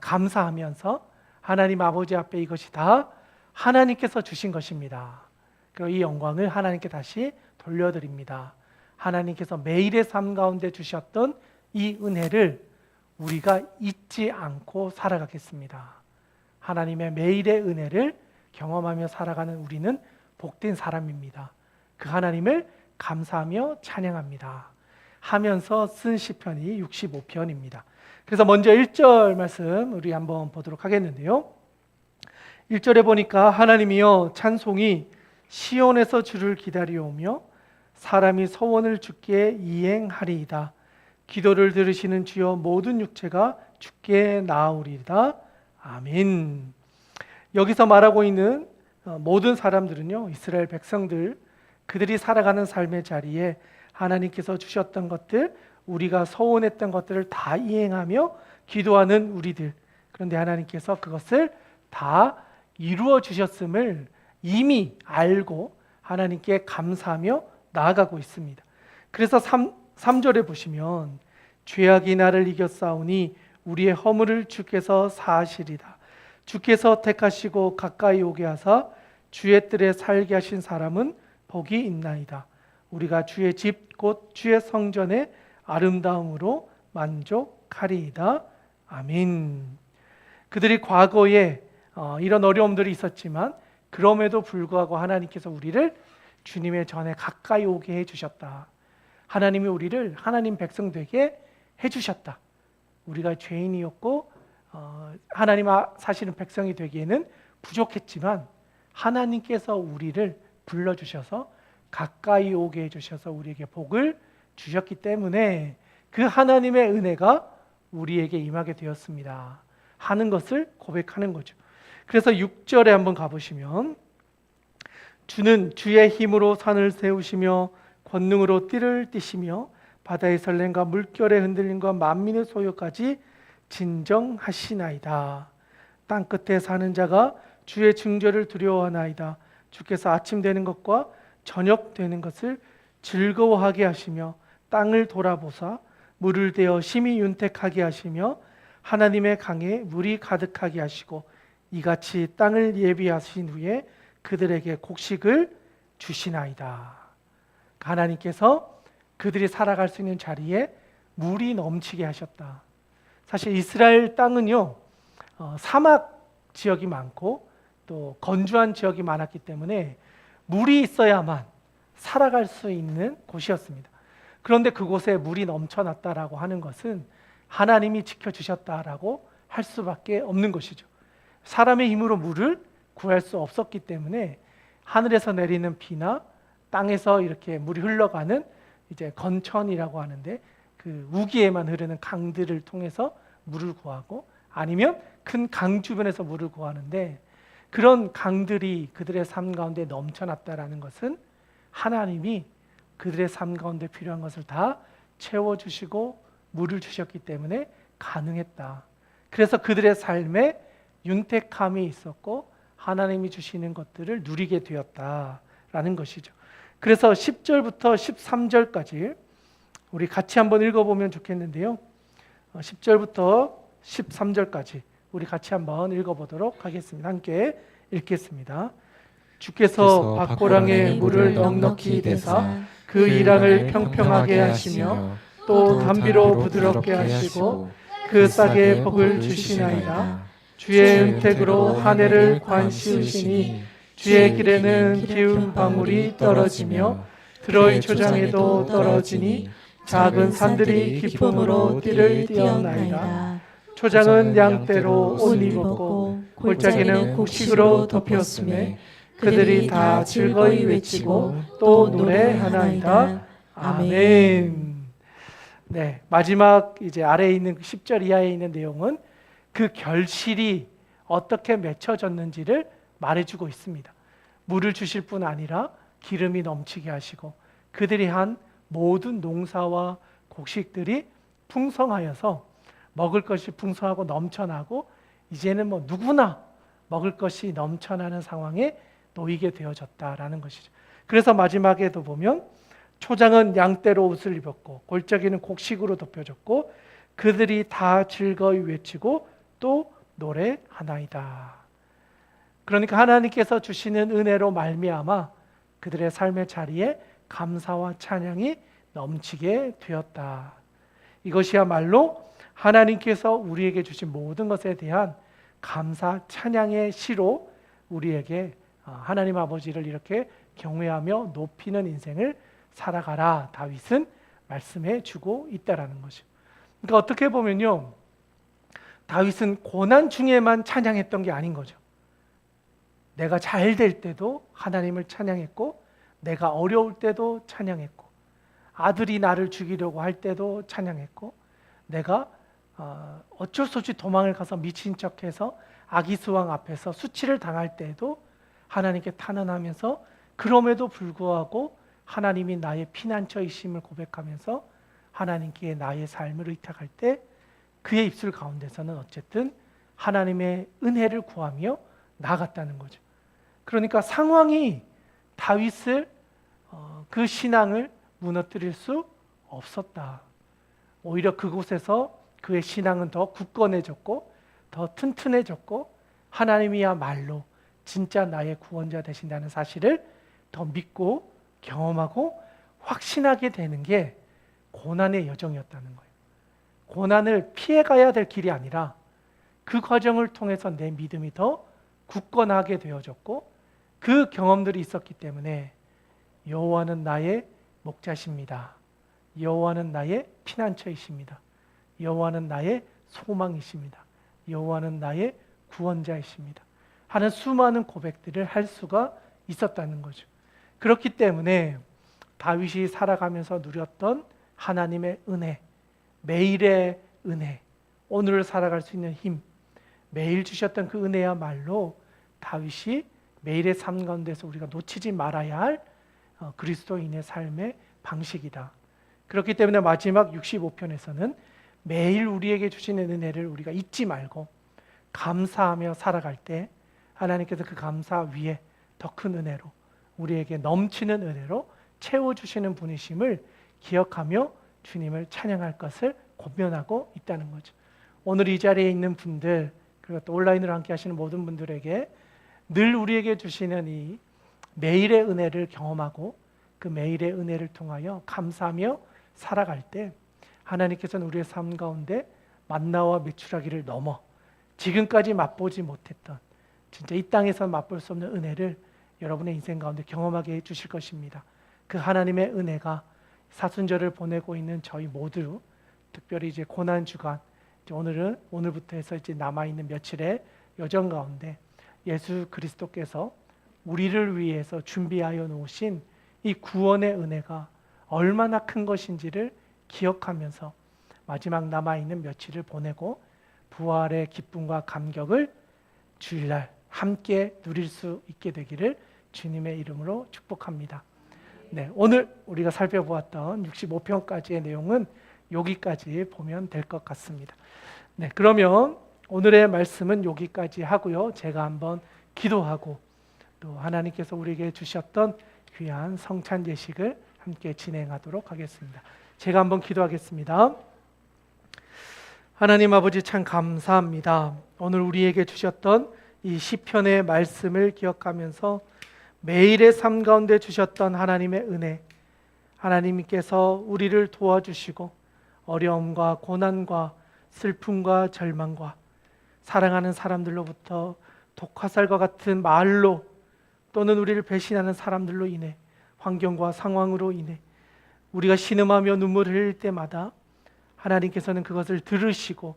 감사하면서 하나님 아버지 앞에 이것이 다 하나님께서 주신 것입니다. 그리고 이 영광을 하나님께 다시 돌려드립니다. 하나님께서 매일의 삶 가운데 주셨던 이 은혜를 우리가 잊지 않고 살아가겠습니다. 하나님의 매일의 은혜를 경험하며 살아가는 우리는 복된 사람입니다. 그 하나님을 감사하며 찬양합니다. 하면서 쓴 시편이 65편입니다. 그래서 먼저 1절 말씀 우리 한번 보도록 하겠는데요. 1절에 보니까 하나님이여 찬송이 시온에서 주를 기다려오며 사람이 서원을 주께 이행하리이다. 기도를 들으시는 주여 모든 육체가 주께 나아오리이다. 아멘. 여기서 말하고 있는 모든 사람들은요, 이스라엘 백성들, 그들이 살아가는 삶의 자리에 하나님께서 주셨던 것들, 우리가 서원했던 것들을 다 이행하며 기도하는 우리들. 그런데 하나님께서 그것을 다 이루어 주셨음을 이미 알고 하나님께 감사하며 나아가고 있습니다. 그래서 3절에 보시면 죄악이 나를 이겼사오니 우리의 허물을 주께서 사하시리다. 주께서 택하시고 가까이 오게 하사 주의 뜰에 살게 하신 사람은 복이 있나이다. 우리가 주의 집 곧 주의 성전의 아름다움으로 만족하리이다. 아멘. 그들이 과거에 이런 어려움들이 있었지만 그럼에도 불구하고 하나님께서 우리를 주님의 전에 가까이 오게 해주셨다. 하나님이 우리를 하나님 백성 되게 해주셨다. 우리가 죄인이었고 하나님 사시는 백성이 되기에는 부족했지만 하나님께서 우리를 불러주셔서 가까이 오게 해주셔서 우리에게 복을 주셨기 때문에 그 하나님의 은혜가 우리에게 임하게 되었습니다 하는 것을 고백하는 거죠. 그래서 6절에 한번 가보시면 주는 주의 힘으로 산을 세우시며 권능으로 띠를 띠시며 바다의 설렘과 물결의 흔들림과 만민의 소요까지 진정하시나이다. 땅끝에 사는 자가 주의 증죄를 두려워하나이다. 주께서 아침 되는 것과 저녁 되는 것을 즐거워하게 하시며 땅을 돌아보사 물을 대어 심히 윤택하게 하시며 하나님의 강에 물이 가득하게 하시고 이같이 땅을 예비하신 후에 그들에게 곡식을 주시나이다. 하나님께서 그들이 살아갈 수 있는 자리에 물이 넘치게 하셨다. 사실 이스라엘 땅은요, 사막 지역이 많고 또 건조한 지역이 많았기 때문에 물이 있어야만 살아갈 수 있는 곳이었습니다. 그런데 그곳에 물이 넘쳐났다라고 하는 것은 하나님이 지켜주셨다라고 할 수밖에 없는 것이죠. 사람의 힘으로 물을 구할 수 없었기 때문에 하늘에서 내리는 비나 땅에서 이렇게 물이 흘러가는 이제 건천이라고 하는데 그 우기에만 흐르는 강들을 통해서 물을 구하고 아니면 큰 강 주변에서 물을 구하는데 그런 강들이 그들의 삶 가운데 넘쳐났다라는 것은 하나님이 그들의 삶 가운데 필요한 것을 다 채워주시고 물을 주셨기 때문에 가능했다. 그래서 그들의 삶에 윤택함이 있었고 하나님이 주시는 것들을 누리게 되었다라는 것이죠. 그래서 10절부터 13절까지 우리 같이 한번 읽어보면 좋겠는데요. 10절부터 13절까지 우리 같이 한번 읽어보도록 하겠습니다. 함께 읽겠습니다. 주께서 밭고랑에 물을 넉넉히 대사 그 이랑을 평평하게 하시며 또 담비로 부드럽게 하시고 그 싹에 복을 주시나이다. 주의 은택으로 한 해를 관시우시니 주의 길에는 기운 방울이 떨어지며 들의 초장에도 떨어지니 작은 산들이 기쁨으로 띠를 띄었나이다. 초장은 양떼로 옷 입었고 골짜기는 곡식으로 덮였음에 그들이 다 즐거이 외치고 또 노래하나이다. 아멘. 네, 마지막 이제 아래에 있는 10절 이하에 있는 내용은 그 결실이 어떻게 맺혀졌는지를 말해주고 있습니다. 물을 주실 뿐 아니라 기름이 넘치게 하시고 그들이 한 모든 농사와 곡식들이 풍성하여서 먹을 것이 풍성하고 넘쳐나고 이제는 뭐 누구나 먹을 것이 넘쳐나는 상황에 놓이게 되어졌다라는 것이죠. 그래서 마지막에도 보면 초장은 양떼로 옷을 입었고 골짜기는 곡식으로 덮여졌고 그들이 다 즐거이 외치고 또 노래하나이다. 그러니까 하나님께서 주시는 은혜로 말미암아 그들의 삶의 자리에 감사와 찬양이 넘치게 되었다. 이것이야말로 하나님께서 우리에게 주신 모든 것에 대한 감사 찬양의 시로 우리에게 하나님 아버지를 이렇게 경외하며 높이는 인생을 살아가라, 다윗은 말씀해 주고 있다라는 거죠. 그러니까 어떻게 보면요, 다윗은 고난 중에만 찬양했던 게 아닌 거죠. 내가 잘 될 때도 하나님을 찬양했고, 내가 어려울 때도 찬양했고, 아들이 나를 죽이려고 할 때도 찬양했고, 내가 어쩔 수 없이 도망을 가서 미친 척해서 아기스왕 앞에서 수치를 당할 때에도 하나님께 탄원하면서, 그럼에도 불구하고 하나님이 나의 피난처이심을 고백하면서 하나님께 나의 삶을 의탁할 때 그의 입술 가운데서는 어쨌든 하나님의 은혜를 구하며 나아갔다는 거죠. 그러니까 상황이 다윗을 그 신앙을 무너뜨릴 수 없었다. 오히려 그곳에서 그의 신앙은 더 굳건해졌고 더 튼튼해졌고 하나님이야말로 진짜 나의 구원자 되신다는 사실을 더 믿고 경험하고 확신하게 되는 게 고난의 여정이었다는 거예요. 고난을 피해가야 될 길이 아니라 그 과정을 통해서 내 믿음이 더 굳건하게 되어졌고 그 경험들이 있었기 때문에 여호와는 나의 목자십니다. 여호와는 나의 피난처이십니다. 여호와는 나의 소망이십니다. 여호와는 나의 구원자이십니다. 하는 수많은 고백들을 할 수가 있었다는 거죠. 그렇기 때문에 다윗이 살아가면서 누렸던 하나님의 은혜, 매일의 은혜, 오늘을 살아갈 수 있는 힘, 매일 주셨던 그 은혜야말로 다윗이 매일의 삶 가운데서 우리가 놓치지 말아야 할 그리스도인의 삶의 방식이다. 그렇기 때문에 마지막 65편에서는 매일 우리에게 주시는 은혜를 우리가 잊지 말고 감사하며 살아갈 때 하나님께서 그 감사 위에 더 큰 은혜로, 우리에게 넘치는 은혜로 채워주시는 분이심을 기억하며 주님을 찬양할 것을 권면하고 있다는 거죠. 오늘 이 자리에 있는 분들, 그리고 또 온라인으로 함께 하시는 모든 분들에게 늘 우리에게 주시는 이 매일의 은혜를 경험하고 그 매일의 은혜를 통하여 감사하며 살아갈 때 하나님께서는 우리의 삶 가운데 만나와 메추라기를 넘어 지금까지 맛보지 못했던, 진짜 이 땅에서 맛볼 수 없는 은혜를 여러분의 인생 가운데 경험하게 해 주실 것입니다. 그 하나님의 은혜가 사순절을 보내고 있는 저희 모두, 특별히 이제 고난 주간, 오늘부터 해서 이제 남아 있는 며칠의 여정 가운데 예수 그리스도께서 우리를 위해서 준비하여 놓으신 이 구원의 은혜가 얼마나 큰 것인지를 기억하면서 마지막 남아 있는 며칠을 보내고 부활의 기쁨과 감격을 주일날 함께 누릴 수 있게 되기를 주님의 이름으로 축복합니다. 네, 오늘 우리가 살펴보았던 65편까지의 내용은 여기까지 보면 될 것 같습니다. 네, 그러면 오늘의 말씀은 여기까지 하고요. 제가 한번 기도하고 또 하나님께서 우리에게 주셨던 귀한 성찬 예식을 함께 진행하도록 하겠습니다. 제가 한번 기도하겠습니다. 하나님 아버지, 참 감사합니다. 오늘 우리에게 주셨던 이 시편의 말씀을 기억하면서 매일의 삶 가운데 주셨던 하나님의 은혜, 하나님께서 우리를 도와주시고 어려움과 고난과 슬픔과 절망과 사랑하는 사람들로부터 독화살과 같은 말로 또는 우리를 배신하는 사람들로 인해, 환경과 상황으로 인해 우리가 신음하며 눈물을 흘릴 때마다 하나님께서는 그것을 들으시고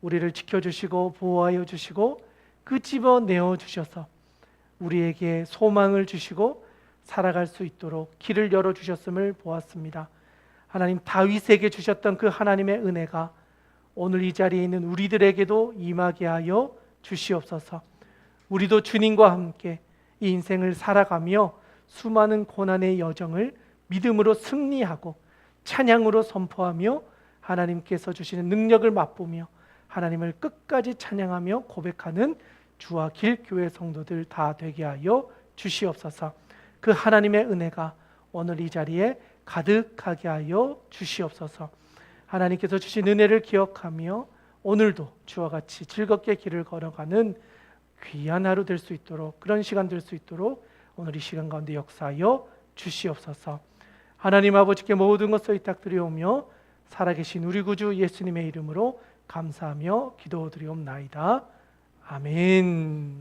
우리를 지켜주시고 보호하여 주시고 끄집어내어 주셔서 우리에게 소망을 주시고 살아갈 수 있도록 길을 열어주셨음을 보았습니다. 하나님, 다윗에게 주셨던 그 하나님의 은혜가 오늘 이 자리에 있는 우리들에게도 임하게 하여 주시옵소서. 우리도 주님과 함께 이 인생을 살아가며 수많은 고난의 여정을 믿음으로 승리하고 찬양으로 선포하며 하나님께서 주시는 능력을 맛보며 하나님을 끝까지 찬양하며 고백하는 주와 길 교회 성도들 다 되게 하여 주시옵소서. 그 하나님의 은혜가 오늘 이 자리에 가득하게 하여 주시옵소서. 하나님께서 주신 은혜를 기억하며 오늘도 주와 같이 즐겁게 길을 걸어가는 귀한 하루 될 수 있도록, 그런 시간 될 수 있도록 오늘 이 시간 가운데 역사하여 주시옵소서. 하나님 아버지께 모든 것을 의탁드리오며 살아계신 우리 구주 예수님의 이름으로 감사하며 기도드리옵나이다. 아멘.